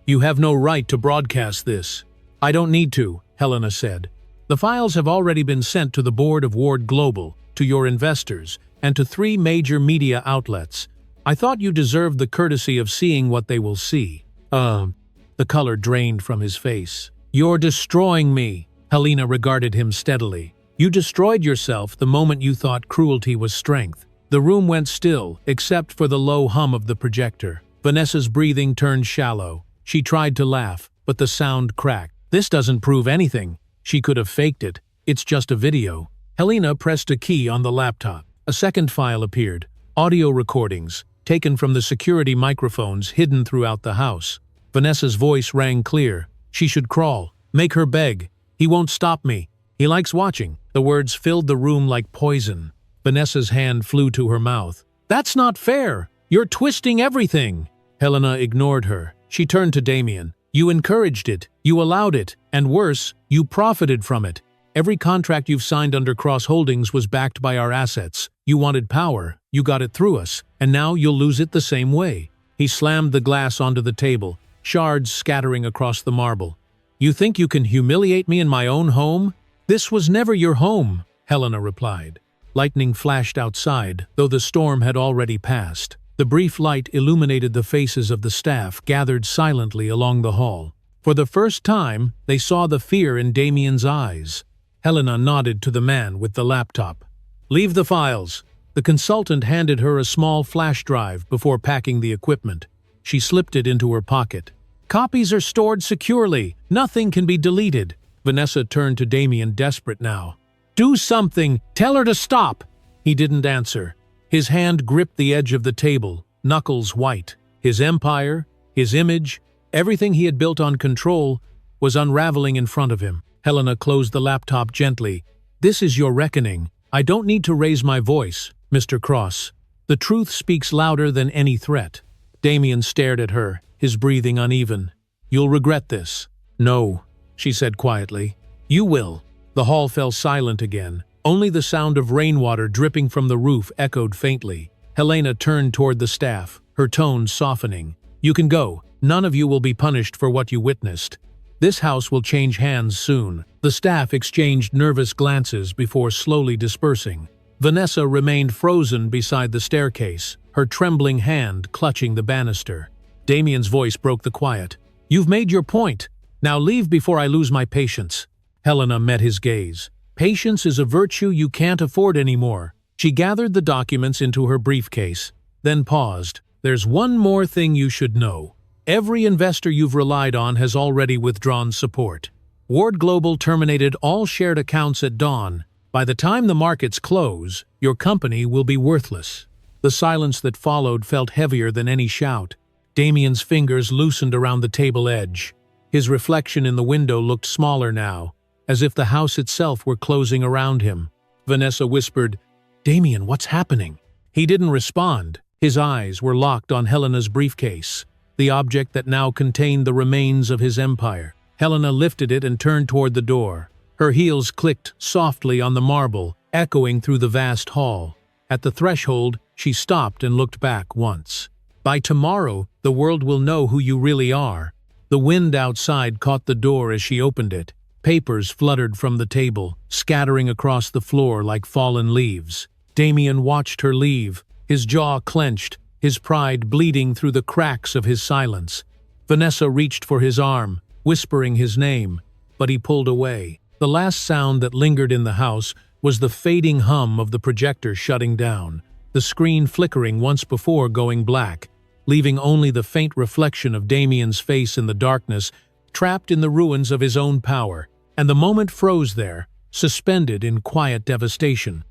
"You have no right to broadcast this." "I don't need to," Helena said. "The files have already been sent to the board of Ward Global, to your investors, and to 3 major media outlets. I thought you deserved the courtesy of seeing what they will see." The color drained from his face. "You're destroying me." Helena regarded him steadily. "You destroyed yourself the moment you thought cruelty was strength." The room went still, except for the low hum of the projector. Vanessa's breathing turned shallow. She tried to laugh, but the sound cracked. "This doesn't prove anything. She could have faked it. It's just a video." Helena pressed a key on the laptop. A second file appeared. Audio recordings, taken from the security microphones hidden throughout the house. Vanessa's voice rang clear. "She should crawl. Make her beg. He won't stop me. He likes watching." The words filled the room like poison. Vanessa's hand flew to her mouth. "That's not fair. You're twisting everything." Helena ignored her. She turned to Damien. "You encouraged it. You allowed it. And worse, you profited from it. Every contract you've signed under Cross Holdings was backed by our assets. You wanted power. You got it through us. And now you'll lose it the same way." He slammed the glass onto the table, shards scattering across the marble. "You think you can humiliate me in my own home?" "This was never your home," Helena replied. Lightning flashed outside, though the storm had already passed. The brief light illuminated the faces of the staff gathered silently along the hall. For the first time, they saw the fear in Damien's eyes. Helena nodded to the man with the laptop. "Leave the files." The consultant handed her a small flash drive before packing the equipment. She slipped it into her pocket. "Copies are stored securely. Nothing can be deleted." Vanessa turned to Damien, desperate now. "Do something! Tell her to stop!" He didn't answer. His hand gripped the edge of the table, knuckles white. His empire, his image, everything he had built on control, was unraveling in front of him. Helena closed the laptop gently. "This is your reckoning. I don't need to raise my voice, Mr. Cross. The truth speaks louder than any threat." Damien stared at her, his breathing uneven. "You'll regret this." "No," she said quietly. "You will." The hall fell silent again. Only the sound of rainwater dripping from the roof echoed faintly. Helena turned toward the staff, her tone softening. "You can go. None of you will be punished for what you witnessed. This house will change hands soon." The staff exchanged nervous glances before slowly dispersing. Vanessa remained frozen beside the staircase, her trembling hand clutching the banister. Damien's voice broke the quiet. "You've made your point. Now leave before I lose my patience." Helena met his gaze. "Patience is a virtue you can't afford anymore." She gathered the documents into her briefcase, then paused. "There's one more thing you should know. Every investor you've relied on has already withdrawn support. Ward Global terminated all shared accounts at dawn. By the time the markets close, your company will be worthless." The silence that followed felt heavier than any shout. Damien's fingers loosened around the table edge. His reflection in the window looked smaller now, as if the house itself were closing around him. Vanessa whispered, "Damien, what's happening?" He didn't respond. His eyes were locked on Helena's briefcase, the object that now contained the remains of his empire. Helena lifted it and turned toward the door. Her heels clicked softly on the marble, echoing through the vast hall. At the threshold, she stopped and looked back once. "By tomorrow, the world will know who you really are." The wind outside caught the door as she opened it. Papers fluttered from the table, scattering across the floor like fallen leaves. Damien watched her leave, his jaw clenched, his pride bleeding through the cracks of his silence. Vanessa reached for his arm, whispering his name, but he pulled away. The last sound that lingered in the house was the fading hum of the projector shutting down, the screen flickering once before going black, leaving only the faint reflection of Damien's face in the darkness, trapped in the ruins of his own power. And the moment froze there, suspended in quiet devastation.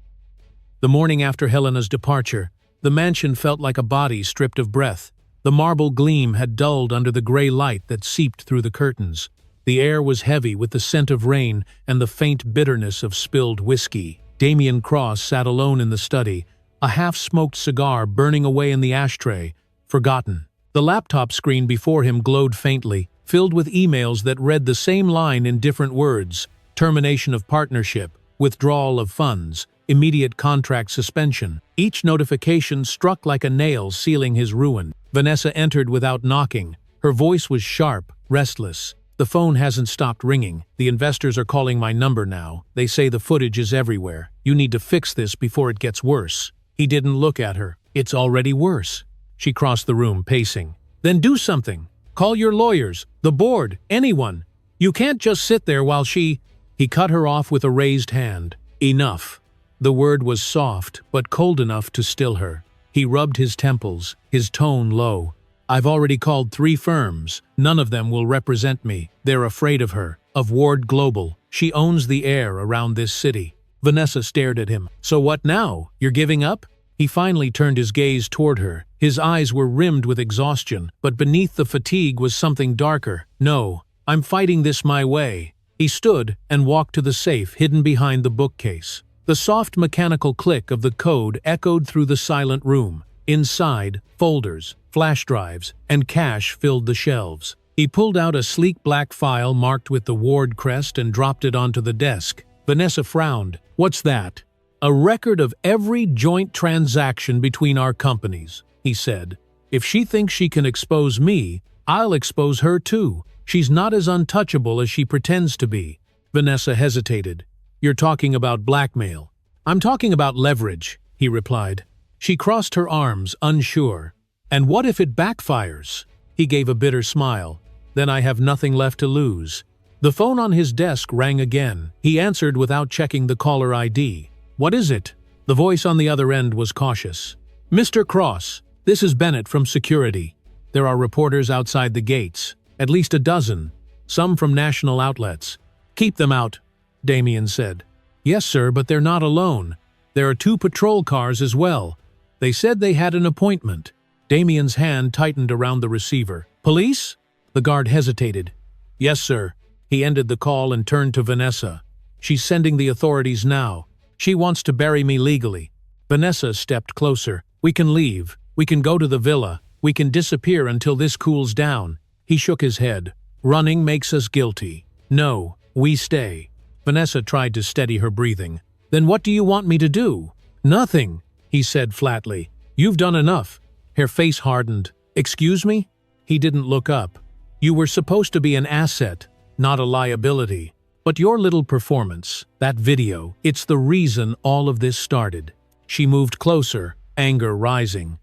The morning after Helena's departure, the mansion felt like a body stripped of breath. The marble gleam had dulled under the gray light that seeped through the curtains. The air was heavy with the scent of rain and the faint bitterness of spilled whiskey. Damien Cross sat alone in the study, a half-smoked cigar burning away in the ashtray, forgotten. The laptop screen before him glowed faintly, filled with emails that read the same line in different words: termination of partnership, withdrawal of funds, immediate contract suspension. Each notification struck like a nail sealing his ruin. Vanessa entered without knocking. Her voice was sharp, restless. "The phone hasn't stopped ringing. The investors are calling my number now. They say the footage is everywhere. You need to fix this before it gets worse." He didn't look at her. "It's already worse." She crossed the room, pacing. "Then do something. Call your lawyers, the board, anyone. You can't just sit there while she—" He cut her off with a raised hand. "Enough." The word was soft, but cold enough to still her. He rubbed his temples, his tone low. "I've already called 3 firms. None of them will represent me. They're afraid of her, of Ward Global. She owns the air around this city." Vanessa stared at him. "So what now? You're giving up?" He finally turned his gaze toward her. His eyes were rimmed with exhaustion, but beneath the fatigue was something darker. "No, I'm fighting this my way." He stood and walked to the safe hidden behind the bookcase. The soft mechanical click of the code echoed through the silent room. Inside, folders, flash drives, and cash filled the shelves. He pulled out a sleek black file marked with the Ward crest and dropped it onto the desk. Vanessa frowned. "What's that?" "A record of every joint transaction between our companies," he said. "If she thinks she can expose me, I'll expose her too. She's not as untouchable as she pretends to be." Vanessa hesitated. "You're talking about blackmail." "I'm talking about leverage," he replied. She crossed her arms, unsure. "And what if it backfires?" He gave a bitter smile. "Then I have nothing left to lose." The phone on his desk rang again. He answered without checking the caller ID. "What is it?" The voice on the other end was cautious. "Mr. Cross, this is Bennett from security. There are reporters outside the gates, at least a dozen, some from national outlets. Keep them out," Damien said. "Yes, sir, but they're not alone. There are 2 patrol cars as well. They said they had an appointment." Damien's hand tightened around the receiver. "Police?" The guard hesitated. "Yes, sir." He ended the call and turned to Vanessa. "She's sending the authorities now. She wants to bury me legally." Vanessa stepped closer. "We can leave. We can go to the villa. We can disappear until this cools down." He shook his head. "Running makes us guilty. No, we stay." Vanessa tried to steady her breathing. "Then what do you want me to do?" "Nothing," he said flatly. "You've done enough." Her face hardened. "Excuse me?" He didn't look up. "You were supposed to be an asset, not a liability. But your little performance, that video, it's the reason all of this started." She moved closer, anger rising.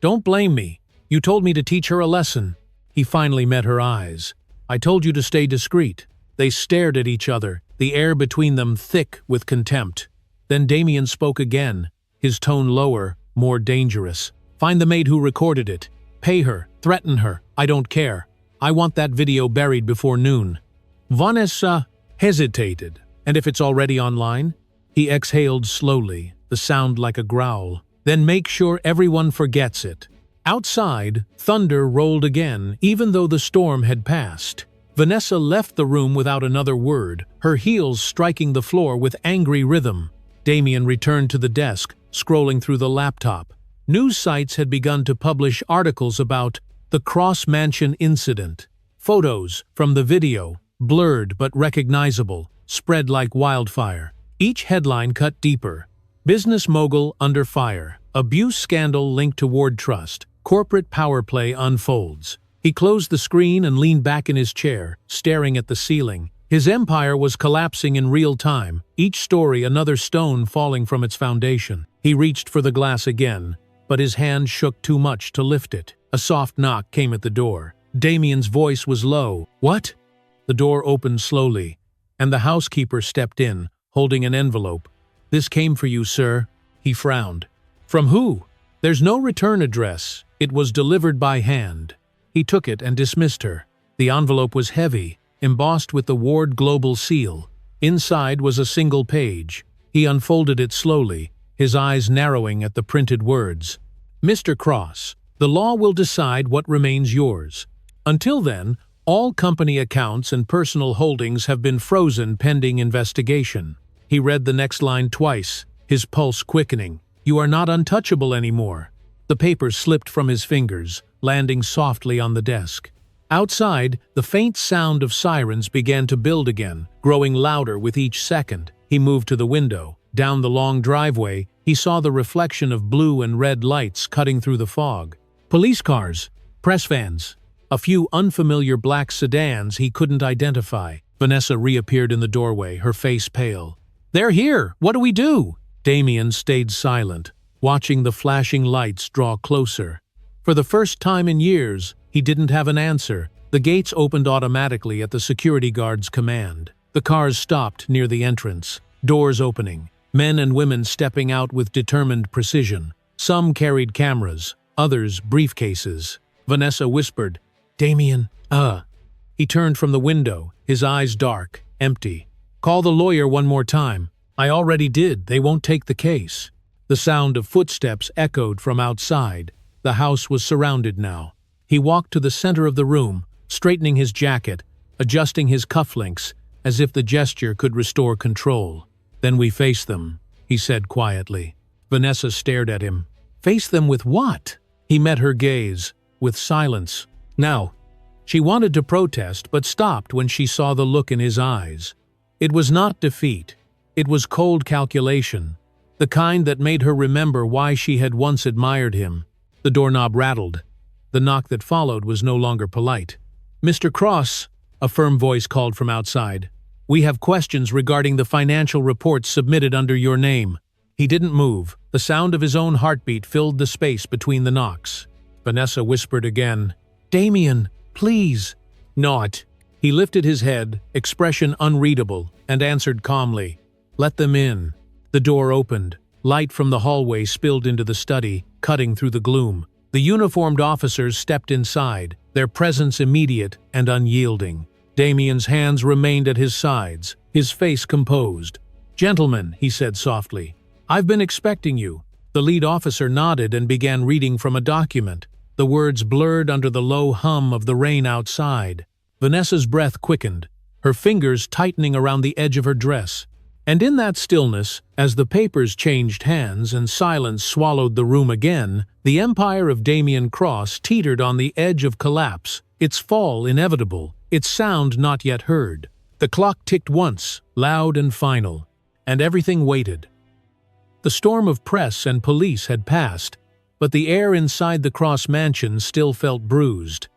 "Don't blame me. You told me to teach her a lesson." He finally met her eyes. "I told you to stay discreet." They stared at each other, the air between them thick with contempt. Then Damien spoke again, his tone lower, more dangerous. "Find the maid who recorded it. Pay her, threaten her. I don't care. I want that video buried before noon." Vanessa hesitated. "And if it's already online?" He exhaled slowly, the sound like a growl. "Then make sure everyone forgets it." Outside, thunder rolled again, even though the storm had passed. Vanessa left the room without another word, her heels striking the floor with angry rhythm. Damien returned to the desk, scrolling through the laptop. News sites had begun to publish articles about the Cross Mansion incident. Photos from the video, blurred but recognizable, spread like wildfire. Each headline cut deeper. "Business mogul under fire. Abuse scandal linked to Ward Trust. Corporate power play unfolds." He closed the screen and leaned back in his chair, staring at the ceiling. His empire was collapsing in real time, each story another stone falling from its foundation. He reached for the glass again, but his hand shook too much to lift it. A soft knock came at the door. Damien's voice was low. "What?" The door opened slowly, and the housekeeper stepped in, holding an envelope. "This came for you, sir." He frowned. "From who?" "There's no return address. It was delivered by hand." He took it and dismissed her. The envelope was heavy, embossed with the Ward Global seal. Inside was a single page. He unfolded it slowly, his eyes narrowing at the printed words. "Mr. Cross, the law will decide what remains yours. Until then, all company accounts and personal holdings have been frozen pending investigation." He read the next line twice, his pulse quickening. "You are not untouchable anymore." The paper slipped from his fingers, landing softly on the desk. Outside, the faint sound of sirens began to build again, growing louder with each second. He moved to the window. Down the long driveway, he saw the reflection of blue and red lights cutting through the fog. Police cars, press vans, a few unfamiliar black sedans he couldn't identify. Vanessa reappeared in the doorway, her face pale. "They're here! What do we do?" Damien stayed silent, watching the flashing lights draw closer. For the first time in years, he didn't have an answer. The gates opened automatically at the security guard's command. The cars stopped near the entrance, doors opening, men and women stepping out with determined precision. Some carried cameras, others briefcases. Vanessa whispered, "Damien, He turned from the window, his eyes dark, empty. "Call the lawyer one more time." "I already did. They won't take the case." The sound of footsteps echoed from outside. The house was surrounded now. He walked to the center of the room, straightening his jacket, adjusting his cufflinks, as if the gesture could restore control. "Then we face them," he said quietly. Vanessa stared at him. "Face them with what?" He met her gaze, with silence. "Now." She wanted to protest, but stopped when she saw the look in his eyes. It was not defeat. It was cold calculation, the kind that made her remember why she had once admired him. The doorknob rattled. The knock that followed was no longer polite. "Mr. Cross," a firm voice called from outside. "We have questions regarding the financial reports submitted under your name." He didn't move. The sound of his own heartbeat filled the space between the knocks. Vanessa whispered again, "Damien, please." "Not." He lifted his head, expression unreadable, and answered calmly, "Let them in." The door opened. Light from the hallway spilled into the study, cutting through the gloom. The uniformed officers stepped inside, their presence immediate and unyielding. Damien's hands remained at his sides, his face composed. "Gentlemen," he said softly, "I've been expecting you." The lead officer nodded and began reading from a document. The words blurred under the low hum of the rain outside. Vanessa's breath quickened, her fingers tightening around the edge of her dress. And in that stillness, as the papers changed hands and silence swallowed the room again, the empire of Damien Cross teetered on the edge of collapse, its fall inevitable, its sound not yet heard. The clock ticked once, loud and final, and everything waited. The storm of press and police had passed, but the air inside the Cross mansion still felt bruised.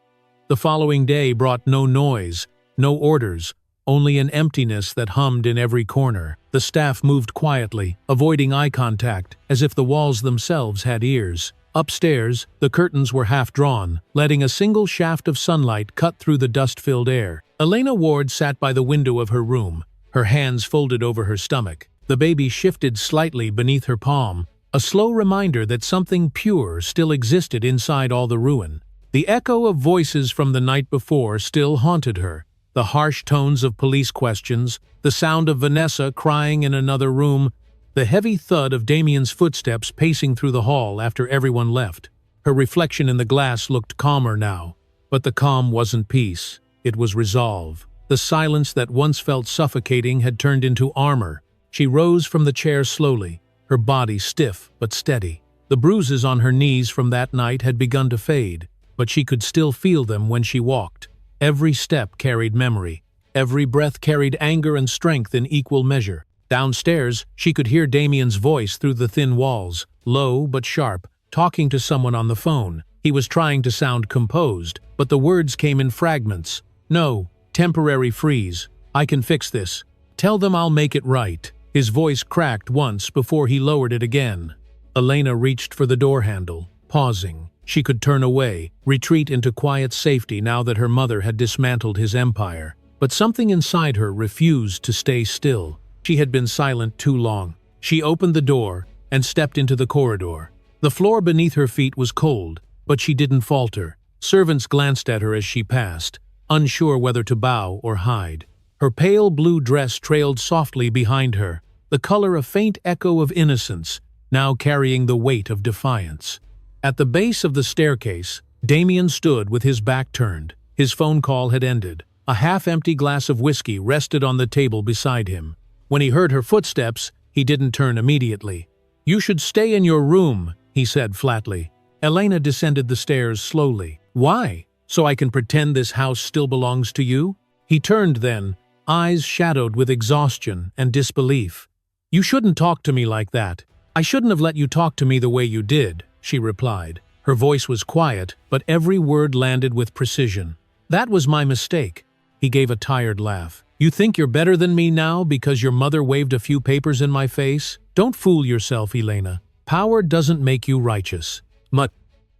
The following day brought no noise, no orders, only an emptiness that hummed in every corner. The staff moved quietly, avoiding eye contact, as if the walls themselves had ears. Upstairs, the curtains were half drawn, letting a single shaft of sunlight cut through the dust-filled air. Elena Ward sat by the window of her room, her hands folded over her stomach. The baby shifted slightly beneath her palm, a slow reminder that something pure still existed inside all the ruin. The echo of voices from the night before still haunted her. The harsh tones of police questions, the sound of Vanessa crying in another room, the heavy thud of Damien's footsteps pacing through the hall after everyone left. Her reflection in the glass looked calmer now, but the calm wasn't peace, it was resolve. The silence that once felt suffocating had turned into armor. She rose from the chair slowly, her body stiff but steady. The bruises on her knees from that night had begun to fade, but she could still feel them when she walked. Every step carried memory. Every breath carried anger and strength in equal measure. Downstairs, she could hear Damien's voice through the thin walls, low but sharp, talking to someone on the phone. He was trying to sound composed, but the words came in fragments. "No, temporary freeze. I can fix this. Tell them I'll make it right." His voice cracked once before he lowered it again. Elena reached for the door handle, pausing. She could turn away, retreat into quiet safety now that her mother had dismantled his empire. But something inside her refused to stay still. She had been silent too long. She opened the door and stepped into the corridor. The floor beneath her feet was cold, but she didn't falter. Servants glanced at her as she passed, unsure whether to bow or hide. Her pale blue dress trailed softly behind her, the color a faint echo of innocence, now carrying the weight of defiance. At the base of the staircase, Damien stood with his back turned. His phone call had ended. A half-empty glass of whiskey rested on the table beside him. When he heard her footsteps, he didn't turn immediately. "You should stay in your room," he said flatly. Elena descended the stairs slowly. "Why? So I can pretend this house still belongs to you?" He turned then, eyes shadowed with exhaustion and disbelief. "You shouldn't talk to me like that. I shouldn't have let you talk to me the way you did," she replied. Her voice was quiet, but every word landed with precision. "That was my mistake." He gave a tired laugh. "You think you're better than me now because your mother waved a few papers in my face? Don't fool yourself, Elena. Power doesn't make you righteous."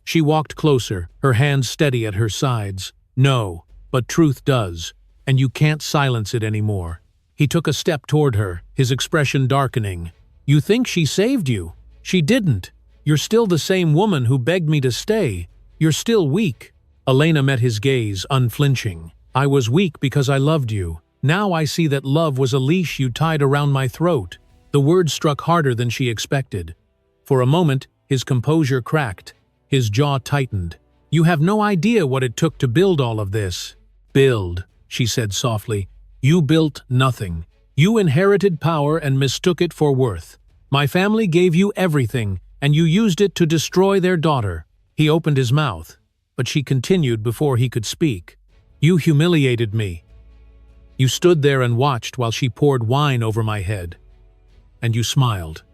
She walked closer, her hands steady at her sides. "No, but truth does, and you can't silence it anymore." He took a step toward her, his expression darkening. "You think she saved you? She didn't. You're still the same woman who begged me to stay. You're still weak." Elena met his gaze, unflinching. "I was weak because I loved you. Now I see that love was a leash you tied around my throat." The words struck harder than she expected. For a moment, his composure cracked. His jaw tightened. "You have no idea what it took to build all of this." "Build," she said softly. "You built nothing. You inherited power and mistook it for worth. My family gave you everything, and you used it to destroy their daughter." He opened his mouth, but she continued before he could speak. "You humiliated me. You stood there and watched while she poured wine over my head. And you smiled."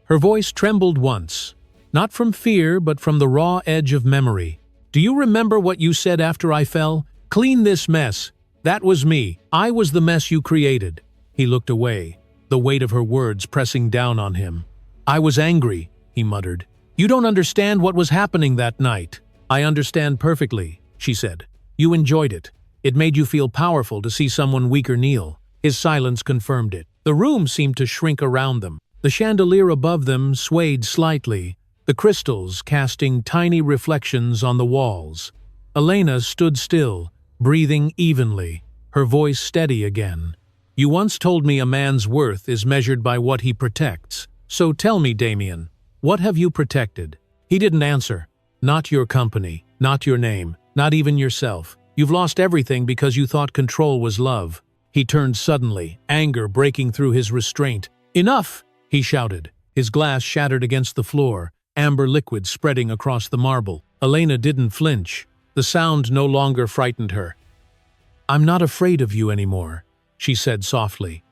Her voice trembled once, not from fear but from the raw edge of memory. "Do you remember what you said after I fell? Clean this mess. That was me. I was the mess you created." He looked away, the weight of her words pressing down on him. "I was angry," he muttered. "You don't understand what was happening that night." "I understand perfectly," she said. "You enjoyed it. It made you feel powerful to see someone weaker kneel." His silence confirmed it. The room seemed to shrink around them. The chandelier above them swayed slightly, the crystals casting tiny reflections on the walls. Elena stood still, breathing evenly, her voice steady again. "You once told me a man's worth is measured by what he protects. So tell me, Damien, what have you protected?" He didn't answer. "Not your company, not your name, not even yourself. You've lost everything because you thought control was love." He turned suddenly, anger breaking through his restraint. "Enough!" he shouted. His glass shattered against the floor, amber liquid spreading across the marble. Elena didn't flinch. The sound no longer frightened her. "I'm not afraid of you anymore," she said softly.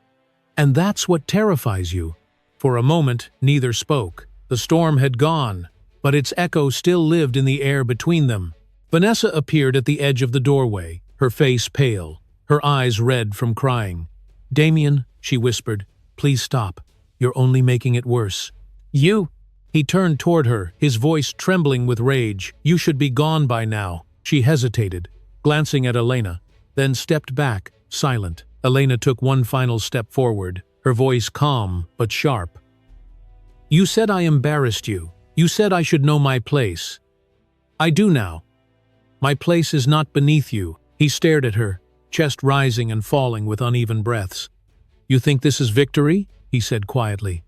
"And that's what terrifies you." For a moment, neither spoke. The storm had gone, but its echo still lived in the air between them. Vanessa appeared at the edge of the doorway, her face pale, her eyes red from crying. "Damien," she whispered, "please stop. You're only making it worse." "You!" He turned toward her, his voice trembling with rage. "You should be gone by now." She hesitated, glancing at Elena, then stepped back, silent. Elena took one final step forward, her voice calm but sharp. "You said I embarrassed you. You said I should know my place. I do now. My place is not beneath you." He stared at her, chest rising and falling with uneven breaths. "You think this is victory?" he said quietly.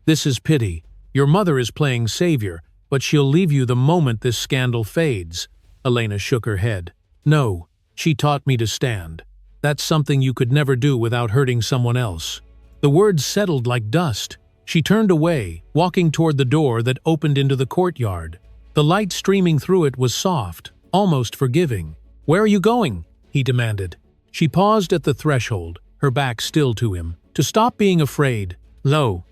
"This is pity. Your mother is playing savior, but she'll leave you the moment this scandal fades." Elena shook her head. "No, she taught me to stand. That's something you could never do without hurting someone else." The words settled like dust. She turned away, walking toward the door that opened into the courtyard. The light streaming through it was soft, almost forgiving. "Where are you going?" he demanded. She paused at the threshold, her back still to him. "To stop being afraid." Lo!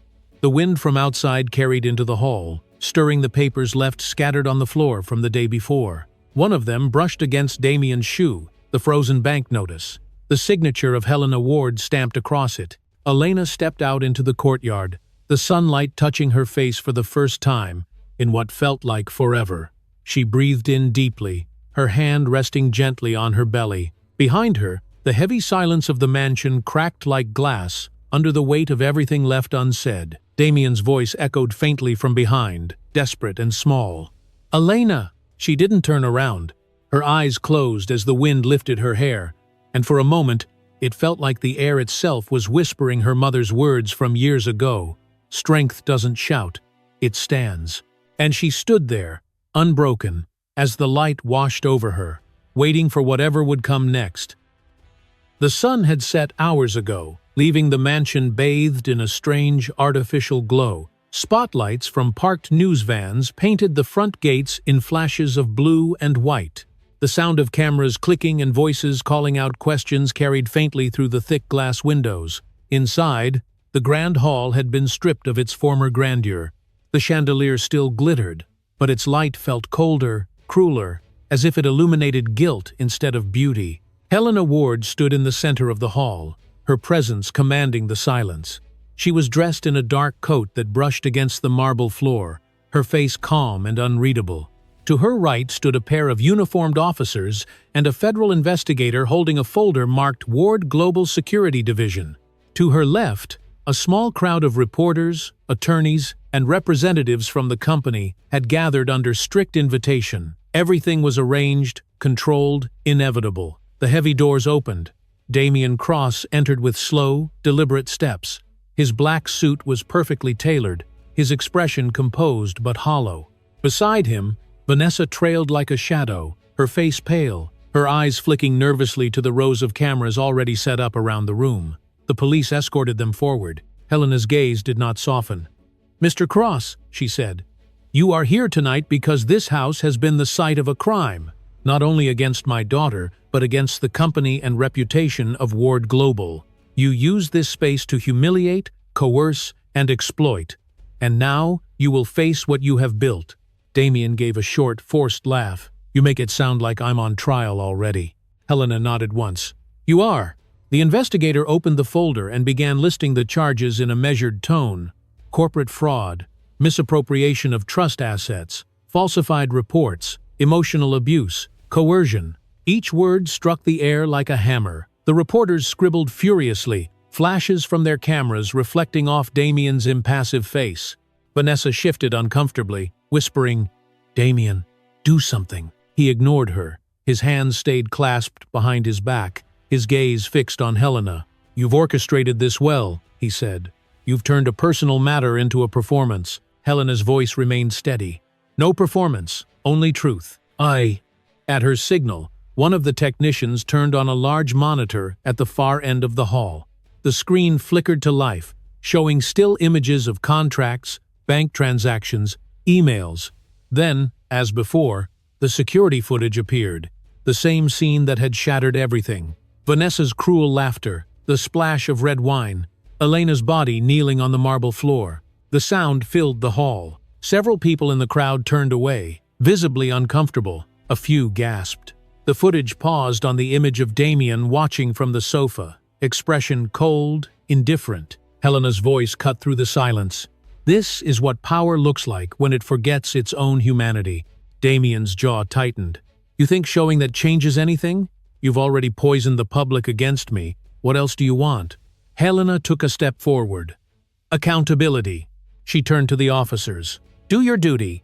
The wind from outside carried into the hall, stirring the papers left scattered on the floor from the day before. One of them brushed against Damien's shoe, the frozen bank notice. The signature of Helena Ward stamped across it. Elena stepped out into the courtyard, the sunlight touching her face for the first time, in what felt like forever. She breathed in deeply, her hand resting gently on her belly. Behind her, the heavy silence of the mansion cracked like glass under the weight of everything left unsaid. Damien's voice echoed faintly from behind, desperate and small. "Elena!" She didn't turn around. Her eyes closed as the wind lifted her hair, and for a moment, it felt like the air itself was whispering her mother's words from years ago. "Strength doesn't shout, it stands." And she stood there, unbroken, as the light washed over her, waiting for whatever would come next. The sun had set hours ago, leaving the mansion bathed in a strange, artificial glow. Spotlights from parked news vans painted the front gates in flashes of blue and white. The sound of cameras clicking and voices calling out questions carried faintly through the thick glass windows. Inside, the grand hall had been stripped of its former grandeur. The chandelier still glittered, but its light felt colder, crueler, as if it illuminated guilt instead of beauty. Helena Ward stood in the center of the hall, her presence commanding the silence. She was dressed in a dark coat that brushed against the marble floor, her face calm and unreadable. To her right stood a pair of uniformed officers and a federal investigator holding a folder marked Ward Global Security Division. To her left, a small crowd of reporters, attorneys, and representatives from the company had gathered under strict invitation. Everything was arranged, controlled, inevitable. The heavy doors opened. Damien Cross entered with slow, deliberate steps. His black suit was perfectly tailored, his expression composed but hollow. Beside him, Vanessa trailed like a shadow, her face pale, her eyes flicking nervously to the rows of cameras already set up around the room. The police escorted them forward. Helena's gaze did not soften. "Mr. Cross," she said, "you are here tonight because this house has been the site of a crime, not only against my daughter, but against the company and reputation of Ward Global. You used this space to humiliate, coerce, and exploit. And now you will face what you have built." Damien gave a short, forced laugh. "You make it sound like I'm on trial already." Helena nodded once. "You are." The investigator opened the folder and began listing the charges in a measured tone. Corporate fraud, misappropriation of trust assets, falsified reports, emotional abuse, coercion. Each word struck the air like a hammer. The reporters scribbled furiously, flashes from their cameras reflecting off Damien's impassive face. Vanessa shifted uncomfortably, whispering, "Damien, do something." He ignored her. His hands stayed clasped behind his back, his gaze fixed on Helena. "You've orchestrated this well," he said. "You've turned a personal matter into a performance." Helena's voice remained steady. "No performance, only truth." At her signal, one of the technicians turned on a large monitor at the far end of the hall. The screen flickered to life, showing still images of contracts, bank transactions, emails. Then, as before, the security footage appeared, the same scene that had shattered everything. Vanessa's cruel laughter, the splash of red wine, Elena's body kneeling on the marble floor. The sound filled the hall. Several people in the crowd turned away, visibly uncomfortable. A few gasped. The footage paused on the image of Damien watching from the sofa, expression cold, indifferent. Helena's voice cut through the silence. "This is what power looks like when it forgets its own humanity." Damien's jaw tightened. "You think showing that changes anything? You've already poisoned the public against me. What else do you want?" Helena took a step forward. "Accountability." She turned to the officers. "Do your duty."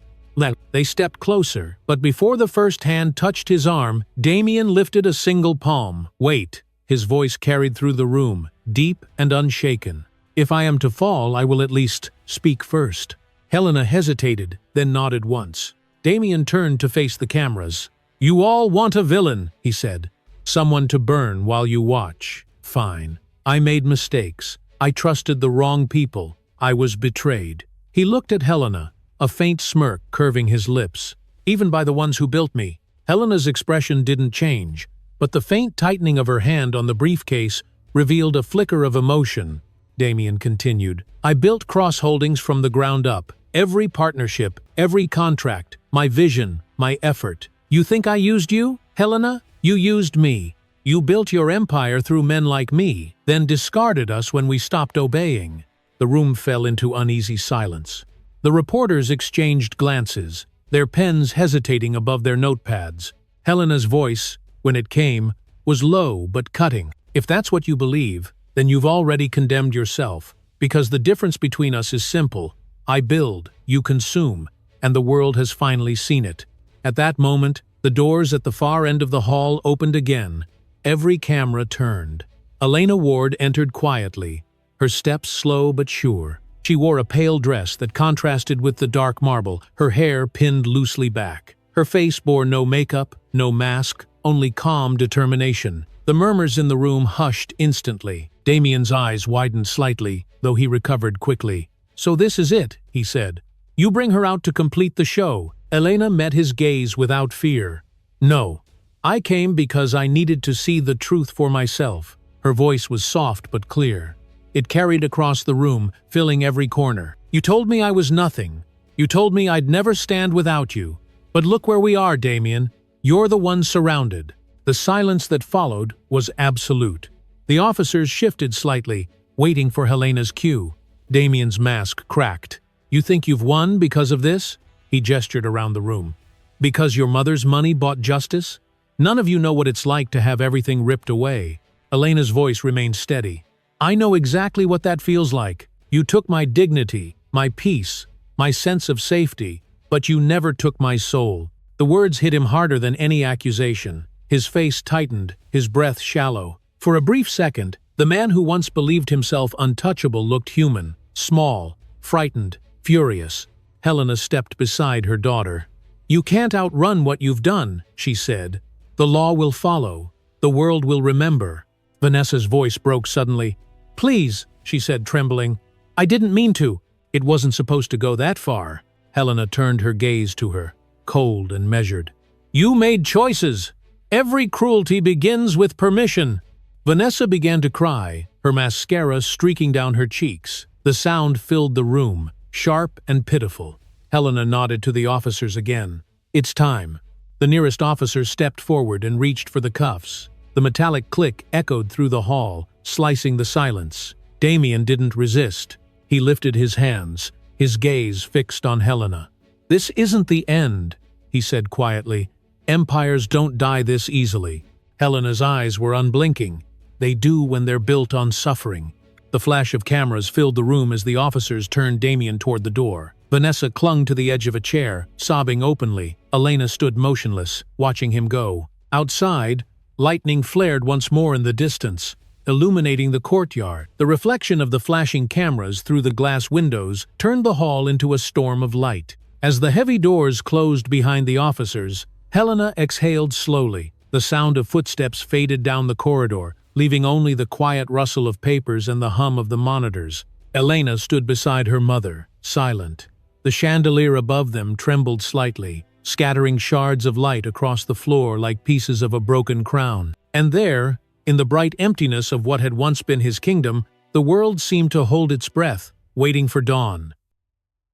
They stepped closer, but before the first hand touched his arm, Damien lifted a single palm. "Wait." His voice carried through the room, deep and unshaken. "If I am to fall, I will at least speak first." Helena hesitated, then nodded once. Damien turned to face the cameras. "You all want a villain," he said. "Someone to burn while you watch. Fine. I made mistakes. I trusted the wrong people. I was betrayed." He looked at Helena, a faint smirk curving his lips. "Even by the ones who built me." Helena's expression didn't change, but the faint tightening of her hand on the briefcase revealed a flicker of emotion. Damien continued, "I built Cross Holdings from the ground up. Every partnership, every contract, my vision, my effort. You think I used you, Helena? You used me. You built your empire through men like me, then discarded us when we stopped obeying." The room fell into uneasy silence. The reporters exchanged glances, their pens hesitating above their notepads. Helena's voice, when it came, was low but cutting. "If that's what you believe, then you've already condemned yourself, because the difference between us is simple. I build, you consume, and the world has finally seen it." At that moment, the doors at the far end of the hall opened again. Every camera turned. Elena Ward entered quietly, her steps slow but sure. She wore a pale dress that contrasted with the dark marble, her hair pinned loosely back. Her face bore no makeup, no mask, only calm determination. The murmurs in the room hushed instantly. Damien's eyes widened slightly, though he recovered quickly. "So this is it," he said. "You bring her out to complete the show." Elena met his gaze without fear. "No. I came because I needed to see the truth for myself." Her voice was soft but clear. It carried across the room, filling every corner. "You told me I was nothing. You told me I'd never stand without you. But look where we are, Damien. You're the one surrounded." The silence that followed was absolute. The officers shifted slightly, waiting for Helena's cue. Damien's mask cracked. "You think you've won because of this?" He gestured around the room. "Because your mother's money bought justice? None of you know what it's like to have everything ripped away." Elena's voice remained steady. "I know exactly what that feels like. You took my dignity, my peace, my sense of safety, but you never took my soul." The words hit him harder than any accusation. His face tightened, his breath shallow. For a brief second, the man who once believed himself untouchable looked human, small, frightened, furious. Helena stepped beside her daughter. "You can't outrun what you've done," she said. "The law will follow. The world will remember." Vanessa's voice broke suddenly. "Please," she said, trembling. "I didn't mean to. It wasn't supposed to go that far." Helena turned her gaze to her, cold and measured. "You made choices. Every cruelty begins with permission." Vanessa began to cry, her mascara streaking down her cheeks. The sound filled the room, sharp and pitiful. Helena nodded to the officers again. "It's time." The nearest officer stepped forward and reached for the cuffs. The metallic click echoed through the hall, slicing the silence. Damien didn't resist. He lifted his hands, his gaze fixed on Helena. "This isn't the end," he said quietly. "Empires don't die this easily." Helena's eyes were unblinking. "They do when they're built on suffering." The flash of cameras filled the room as the officers turned Damien toward the door. Vanessa clung to the edge of a chair, sobbing openly. Elena stood motionless, watching him go. Outside, lightning flared once more in the distance, illuminating the courtyard. The reflection of the flashing cameras through the glass windows turned the hall into a storm of light. As the heavy doors closed behind the officers, Helena exhaled slowly. The sound of footsteps faded down the corridor, leaving only the quiet rustle of papers and the hum of the monitors. Elena stood beside her mother, silent. The chandelier above them trembled slightly, scattering shards of light across the floor like pieces of a broken crown. And there, in the bright emptiness of what had once been his kingdom, the world seemed to hold its breath, waiting for dawn.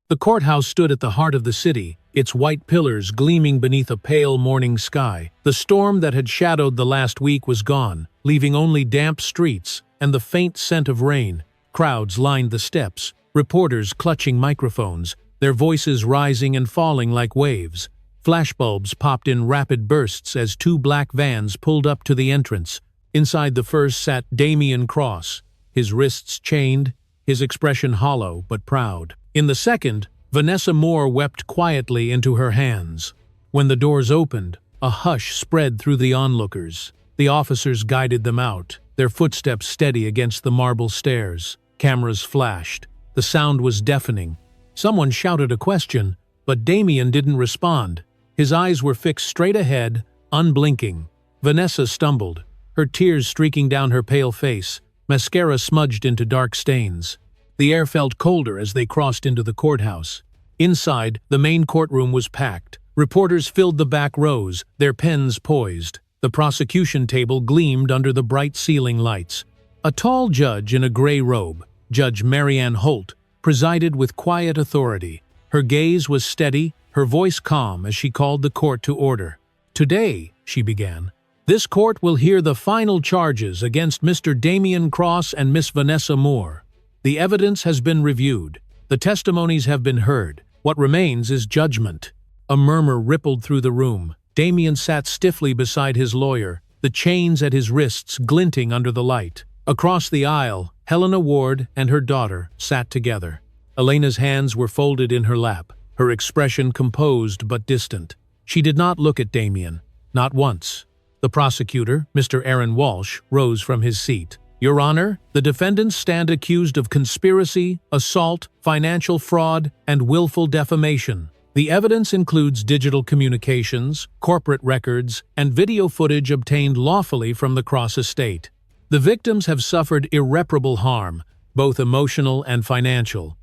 The courthouse stood at the heart of the city, its white pillars gleaming beneath a pale morning sky. The storm that had shadowed the last week was gone, leaving only damp streets and the faint scent of rain. Crowds lined the steps, reporters clutching microphones, their voices rising and falling like waves. Flashbulbs popped in rapid bursts as two black vans pulled up to the entrance. Inside the first sat Damien Cross, his wrists chained, his expression hollow but proud. In the second, Vanessa Moore wept quietly into her hands. When the doors opened, a hush spread through the onlookers. The officers guided them out, their footsteps steady against the marble stairs. Cameras flashed. The sound was deafening. Someone shouted a question, but Damien didn't respond. His eyes were fixed straight ahead, unblinking. Vanessa stumbled, her tears streaking down her pale face, mascara smudged into dark stains. The air felt colder as they crossed into the courthouse. Inside, the main courtroom was packed. Reporters filled the back rows, their pens poised. The prosecution table gleamed under the bright ceiling lights. A tall judge in a gray robe, Judge Marianne Holt, presided with quiet authority. Her gaze was steady, her voice calm as she called the court to order. "Today," she began, "this court will hear the final charges against Mr. Damien Cross and Miss Vanessa Moore. The evidence has been reviewed. The testimonies have been heard. What remains is judgment." A murmur rippled through the room. Damien sat stiffly beside his lawyer, the chains at his wrists glinting under the light. Across the aisle, Helena Ward and her daughter sat together. Elena's hands were folded in her lap, her expression composed but distant. She did not look at Damien, not once. The prosecutor, Mr. Aaron Walsh, rose from his seat. "Your Honor, the defendants stand accused of conspiracy, assault, financial fraud, and willful defamation. The evidence includes digital communications, corporate records, and video footage obtained lawfully from the Cross estate. The victims have suffered irreparable harm, both emotional and financial."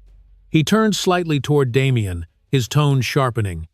He turned slightly toward Damien, his tone sharpening.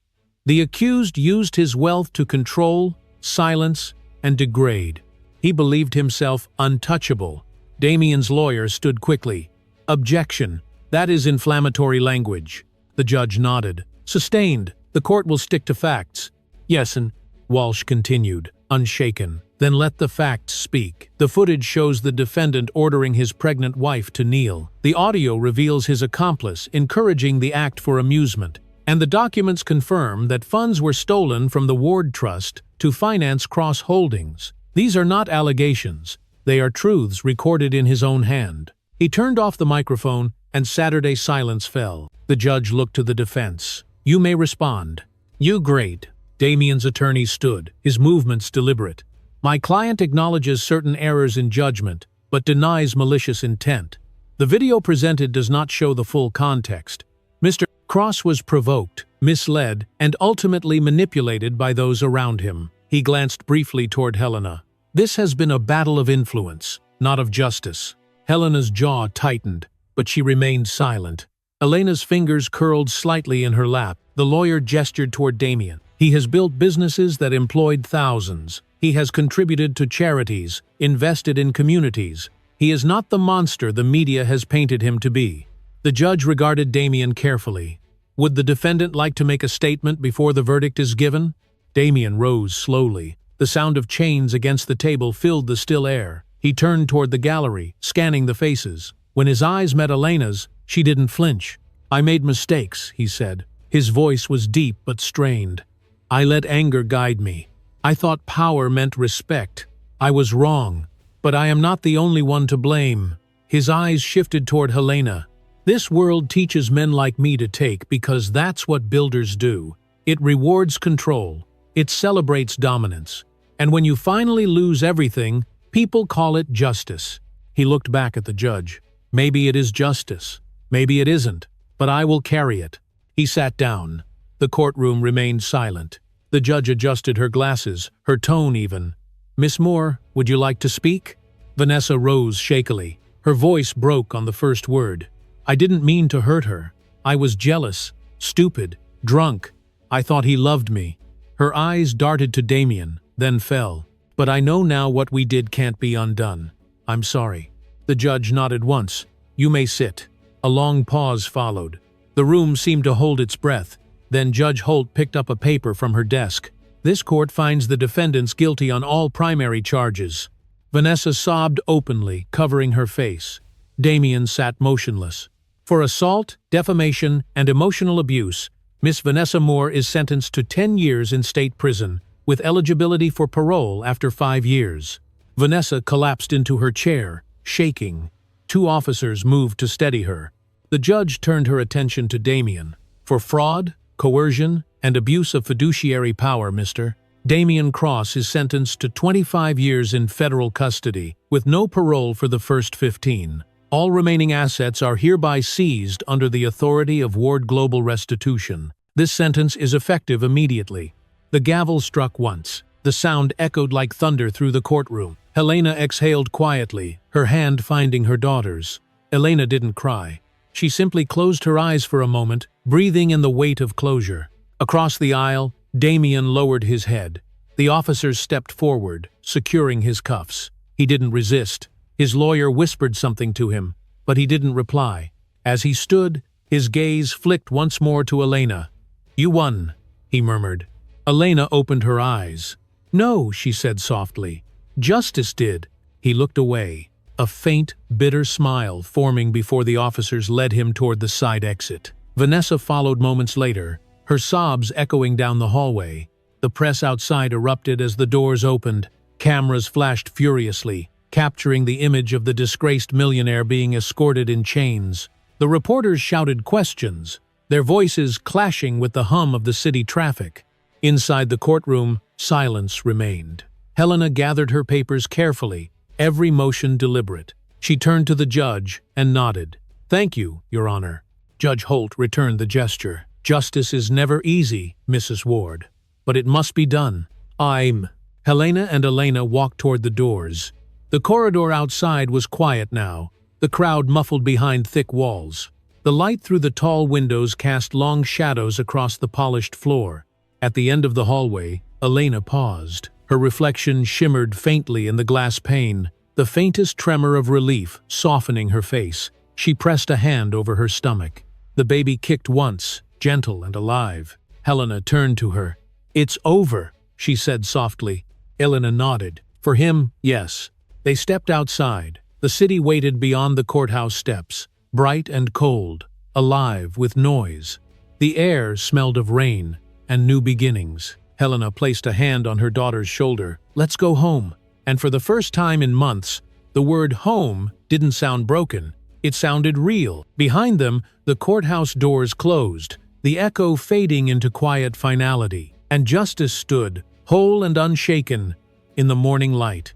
"The accused used his wealth to control, silence, and degrade. He believed himself untouchable." Damien's lawyer stood quickly. "Objection. That is inflammatory language." The judge nodded. "Sustained. The court will stick to facts." "Yes, and," Walsh continued, unshaken. "Then let the facts speak. The footage shows the defendant ordering his pregnant wife to kneel. The audio reveals his accomplice encouraging the act for amusement. And the documents confirm that funds were stolen from the Ward Trust to finance Cross Holdings. These are not allegations. They are truths recorded in his own hand." He turned off the microphone, and Saturday silence fell. The judge looked to the defense. "You may respond." "You great." Damien's attorney stood, his movements deliberate. "My client acknowledges certain errors in judgment, but denies malicious intent. The video presented does not show the full context. Mr. Cross was provoked, misled, and ultimately manipulated by those around him." He glanced briefly toward Helena. "This has been a battle of influence, not of justice." Helena's jaw tightened, but she remained silent. Elena's fingers curled slightly in her lap. The lawyer gestured toward Damien. "He has built businesses that employed thousands. He has contributed to charities, invested in communities. He is not the monster the media has painted him to be." The judge regarded Damien carefully. "Would the defendant like to make a statement before the verdict is given?" Damien rose slowly. The sound of chains against the table filled the still air. He turned toward the gallery, scanning the faces. When his eyes met Elena's, she didn't flinch. "I made mistakes," he said. His voice was deep but strained. "I let anger guide me. I thought power meant respect. I was wrong, but I am not the only one to blame." His eyes shifted toward Helena. This world teaches men like me to take because that's what builders do. It rewards control. It celebrates dominance. And when you finally lose everything, people call it justice. He looked back at the judge. Maybe it is justice. Maybe it isn't. But I will carry it. He sat down. The courtroom remained silent. The judge adjusted her glasses, her tone even. "Miss Moore, would you like to speak?" Vanessa rose shakily. Her voice broke on the first word. "I didn't mean to hurt her. I was jealous, stupid, drunk. I thought he loved me." Her eyes darted to Damien, then fell. "But I know now what we did can't be undone. I'm sorry." The judge nodded once. "You may sit." A long pause followed. The room seemed to hold its breath. Then Judge Holt picked up a paper from her desk. "This court finds the defendants guilty on all primary charges." Vanessa sobbed openly, covering her face. Damien sat motionless. For assault, defamation, and emotional abuse, Miss Vanessa Moore is sentenced to 10 years in state prison, with eligibility for parole after 5 years. Vanessa collapsed into her chair, shaking. 2 officers moved to steady her. The judge turned her attention to Damien. "For fraud, coercion, and abuse of fiduciary power, Mr. Damien Cross is sentenced to 25 years in federal custody, with no parole for the first 15. All remaining assets are hereby seized under the authority of Ward Global Restitution. This sentence is effective immediately." The gavel struck once. The sound echoed like thunder through the courtroom. Helena exhaled quietly, her hand finding her daughter's. Elena didn't cry. She simply closed her eyes for a moment, breathing in the weight of closure. Across the aisle, Damien lowered his head. The officers stepped forward, securing his cuffs. He didn't resist. His lawyer whispered something to him, but he didn't reply. As he stood, his gaze flicked once more to Elena. "You won," he murmured. Elena opened her eyes. "No," she said softly. "Justice did." He looked away, a faint, bitter smile forming before the officers led him toward the side exit. Vanessa followed moments later, her sobs echoing down the hallway. The press outside erupted as the doors opened. Cameras flashed furiously, capturing the image of the disgraced millionaire being escorted in chains. The reporters shouted questions, their voices clashing with the hum of the city traffic. Inside the courtroom, silence remained. Helena gathered her papers carefully, every motion deliberate. She turned to the judge and nodded. "Thank you, Your Honor." Judge Holt returned the gesture. "Justice is never easy, Mrs. Ward, but it must be done. Helena and Elena walked toward the doors. The corridor outside was quiet now, the crowd muffled behind thick walls. The light through the tall windows cast long shadows across the polished floor. At the end of the hallway, Elena paused. Her reflection shimmered faintly in the glass pane, the faintest tremor of relief softening her face. She pressed a hand over her stomach. The baby kicked once, gentle and alive. Helena turned to her. "It's over," she said softly. Elena nodded. For him, yes. They stepped outside. The city waited beyond the courthouse steps, bright and cold, alive with noise. The air smelled of rain and new beginnings. Helena placed a hand on her daughter's shoulder. "Let's go home." And for the first time in months, the word home didn't sound broken. It sounded real. Behind them, the courthouse doors closed, the echo fading into quiet finality. And justice stood, whole and unshaken, in the morning light.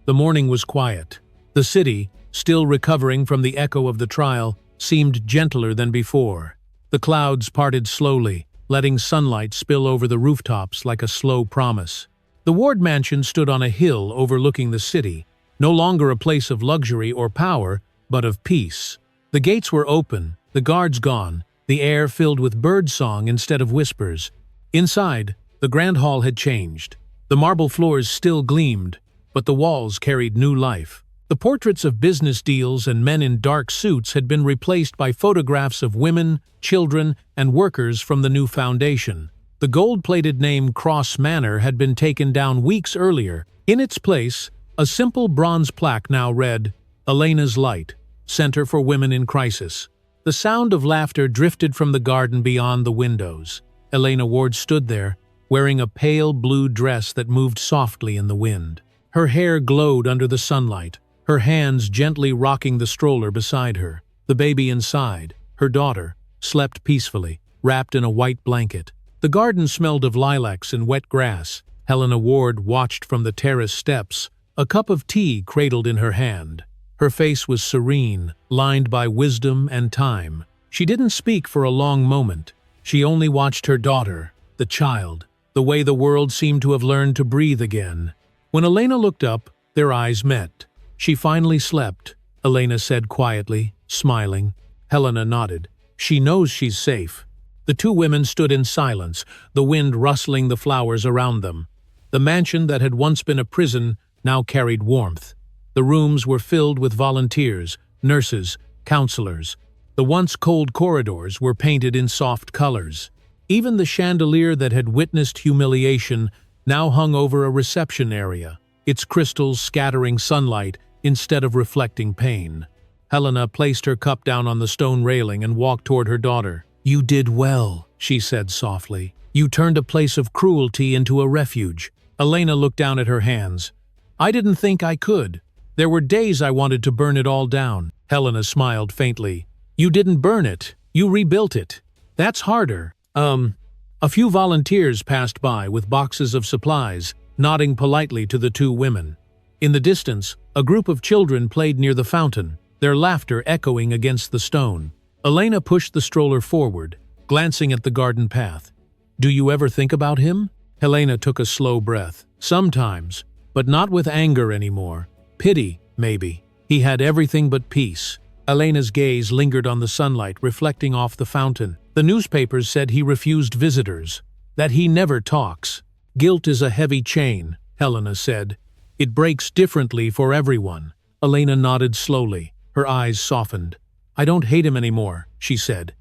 The morning was quiet. The city, still recovering from the echo of the trial, seemed gentler than before. The clouds parted slowly, letting sunlight spill over the rooftops like a slow promise. The Ward mansion stood on a hill overlooking the city, no longer a place of luxury or power, but of peace. The gates were open, the guards gone, the air filled with birdsong instead of whispers. Inside, the grand hall had changed. The marble floors still gleamed, but the walls carried new life. The portraits of business deals and men in dark suits had been replaced by photographs of women, children, and workers from the new foundation. The gold-plated name Cross Manor had been taken down weeks earlier. In its place, a simple bronze plaque now read, "Elena's Light, Center for Women in Crisis." The sound of laughter drifted from the garden beyond the windows. Elena Ward stood there, wearing a pale blue dress that moved softly in the wind. Her hair glowed under the sunlight, her hands gently rocking the stroller beside her. The baby inside, her daughter, slept peacefully, wrapped in a white blanket. The garden smelled of lilacs and wet grass. Helena Ward watched from the terrace steps, a cup of tea cradled in her hand. Her face was serene, lined by wisdom and time. She didn't speak for a long moment. She only watched her daughter, the child, the way the world seemed to have learned to breathe again. When Elena looked up, their eyes met. "She finally slept," Elena said quietly, smiling. Helena nodded. "She knows she's safe." The two women stood in silence, the wind rustling the flowers around them. The mansion that had once been a prison now carried warmth. The rooms were filled with volunteers, nurses, counselors. The once cold corridors were painted in soft colors. Even the chandelier that had witnessed humiliation now hung over a reception area, its crystals scattering sunlight instead of reflecting pain. Helena placed her cup down on the stone railing and walked toward her daughter. "You did well," she said softly. "You turned a place of cruelty into a refuge." Elena looked down at her hands. "I didn't think I could. There were days I wanted to burn it all down." Helena smiled faintly. "You didn't burn it. You rebuilt it. That's harder." A few volunteers passed by with boxes of supplies, nodding politely to the two women. In the distance, a group of children played near the fountain, their laughter echoing against the stone. Elena pushed the stroller forward, glancing at the garden path. "Do you ever think about him?" Helena took a slow breath. "Sometimes, but not with anger anymore. Pity, maybe. He had everything but peace." Elena's gaze lingered on the sunlight reflecting off the fountain. "The newspapers said he refused visitors, that he never talks. Guilt is a heavy chain," Helena said. "It breaks differently for everyone." Elena nodded slowly, her eyes softened. "I don't hate him anymore," she said.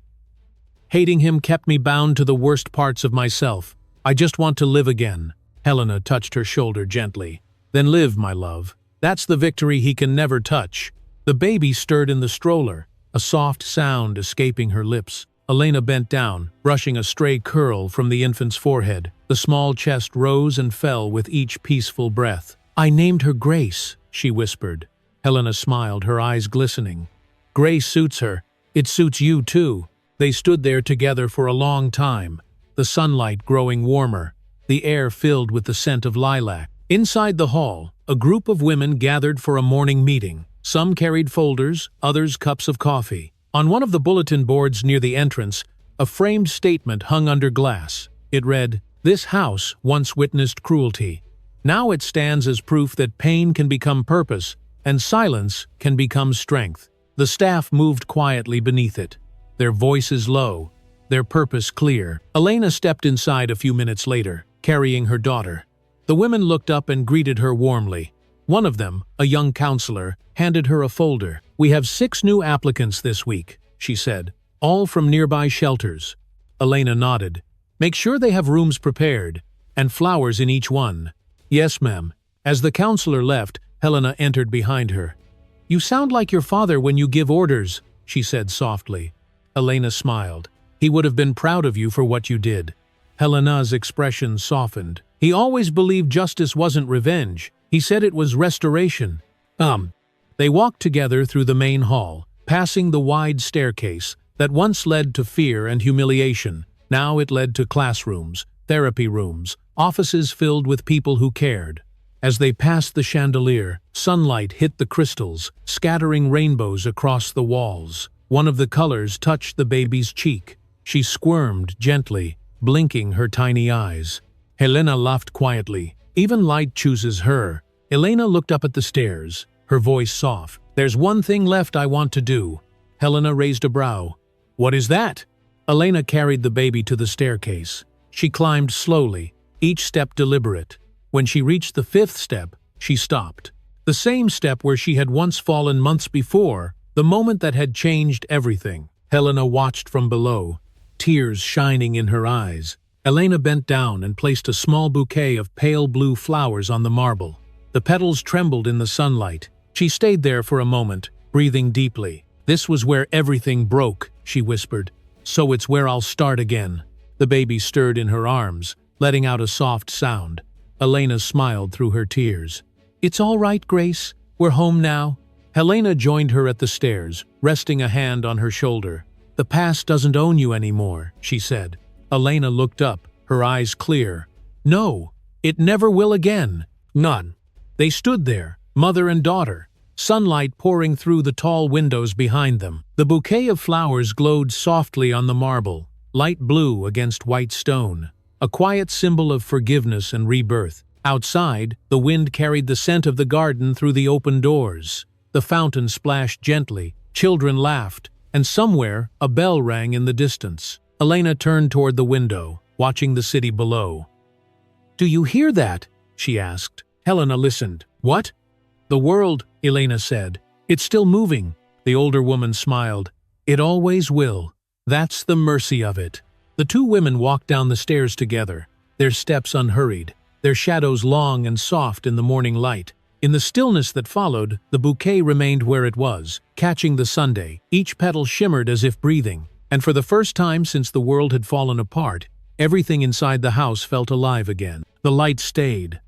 "Hating him kept me bound to the worst parts of myself. I just want to live again." Helena touched her shoulder gently. "Then live, my love. That's the victory he can never touch." The baby stirred in the stroller, a soft sound escaping her lips. Elena bent down, brushing a stray curl from the infant's forehead. The small chest rose and fell with each peaceful breath. "I named her Grace," she whispered. Helena smiled, her eyes glistening. "Grace suits her. It suits you too." They stood there together for a long time, the sunlight growing warmer, the air filled with the scent of lilac. Inside the hall, a group of women gathered for a morning meeting. Some carried folders, others cups of coffee. On one of the bulletin boards near the entrance, a framed statement hung under glass. It read, "This house once witnessed cruelty. Now it stands as proof that pain can become purpose, and silence can become strength." The staff moved quietly beneath it, their voices low, their purpose clear. Elena stepped inside a few minutes later, carrying her daughter. The women looked up and greeted her warmly. One of them, a young counselor, handed her a folder. "We have 6 new applicants this week," she said, "all from nearby shelters." Elena nodded. "Make sure they have rooms prepared, and flowers in each one." "Yes, ma'am." As the counselor left, Helena entered behind her. "You sound like your father when you give orders," she said softly. Elena smiled. "He would have been proud of you for what you did." Helena's expression softened. "He always believed justice wasn't revenge. He said it was restoration." They walked together through the main hall, passing the wide staircase that once led to fear and humiliation. Now it led to classrooms, therapy rooms, offices filled with people who cared. As they passed the chandelier, sunlight hit the crystals, scattering rainbows across the walls. One of the colors touched the baby's cheek. She squirmed gently, blinking her tiny eyes. Helena laughed quietly. Even light chooses her. Elena looked up at the stairs, her voice soft. "There's one thing left I want to do." Helena raised a brow. "What is that?" Elena carried the baby to the staircase. She climbed slowly, each step deliberate. When she reached the 5th step, she stopped. The same step where she had once fallen months before, the moment that had changed everything. Helena watched from below, tears shining in her eyes. Elena bent down and placed a small bouquet of pale blue flowers on the marble. The petals trembled in the sunlight. She stayed there for a moment, breathing deeply. "This was where everything broke," she whispered. "So it's where I'll start again." The baby stirred in her arms, letting out a soft sound. Elena smiled through her tears. "It's all right, Grace. We're home now?" Helena joined her at the stairs, resting a hand on her shoulder. "The past doesn't own you anymore," she said. Elena looked up, her eyes clear. "No, it never will again. None." They stood there, mother and daughter, sunlight pouring through the tall windows behind them. The bouquet of flowers glowed softly on the marble, light blue against white stone, a quiet symbol of forgiveness and rebirth. Outside, the wind carried the scent of the garden through the open doors. The fountain splashed gently, children laughed, and somewhere a bell rang in the distance. Elena turned toward the window, watching the city below. "Do you hear that?" she asked. Helena listened. "What?" "The world," Elena said. "It's still moving." The older woman smiled. "It always will. That's the mercy of it." The two women walked down the stairs together, their steps unhurried, their shadows long and soft in the morning light. In the stillness that followed, the bouquet remained where it was, catching the sunday. Each petal shimmered as if breathing, and for the first time since the world had fallen apart, everything inside the house felt alive again. The light stayed,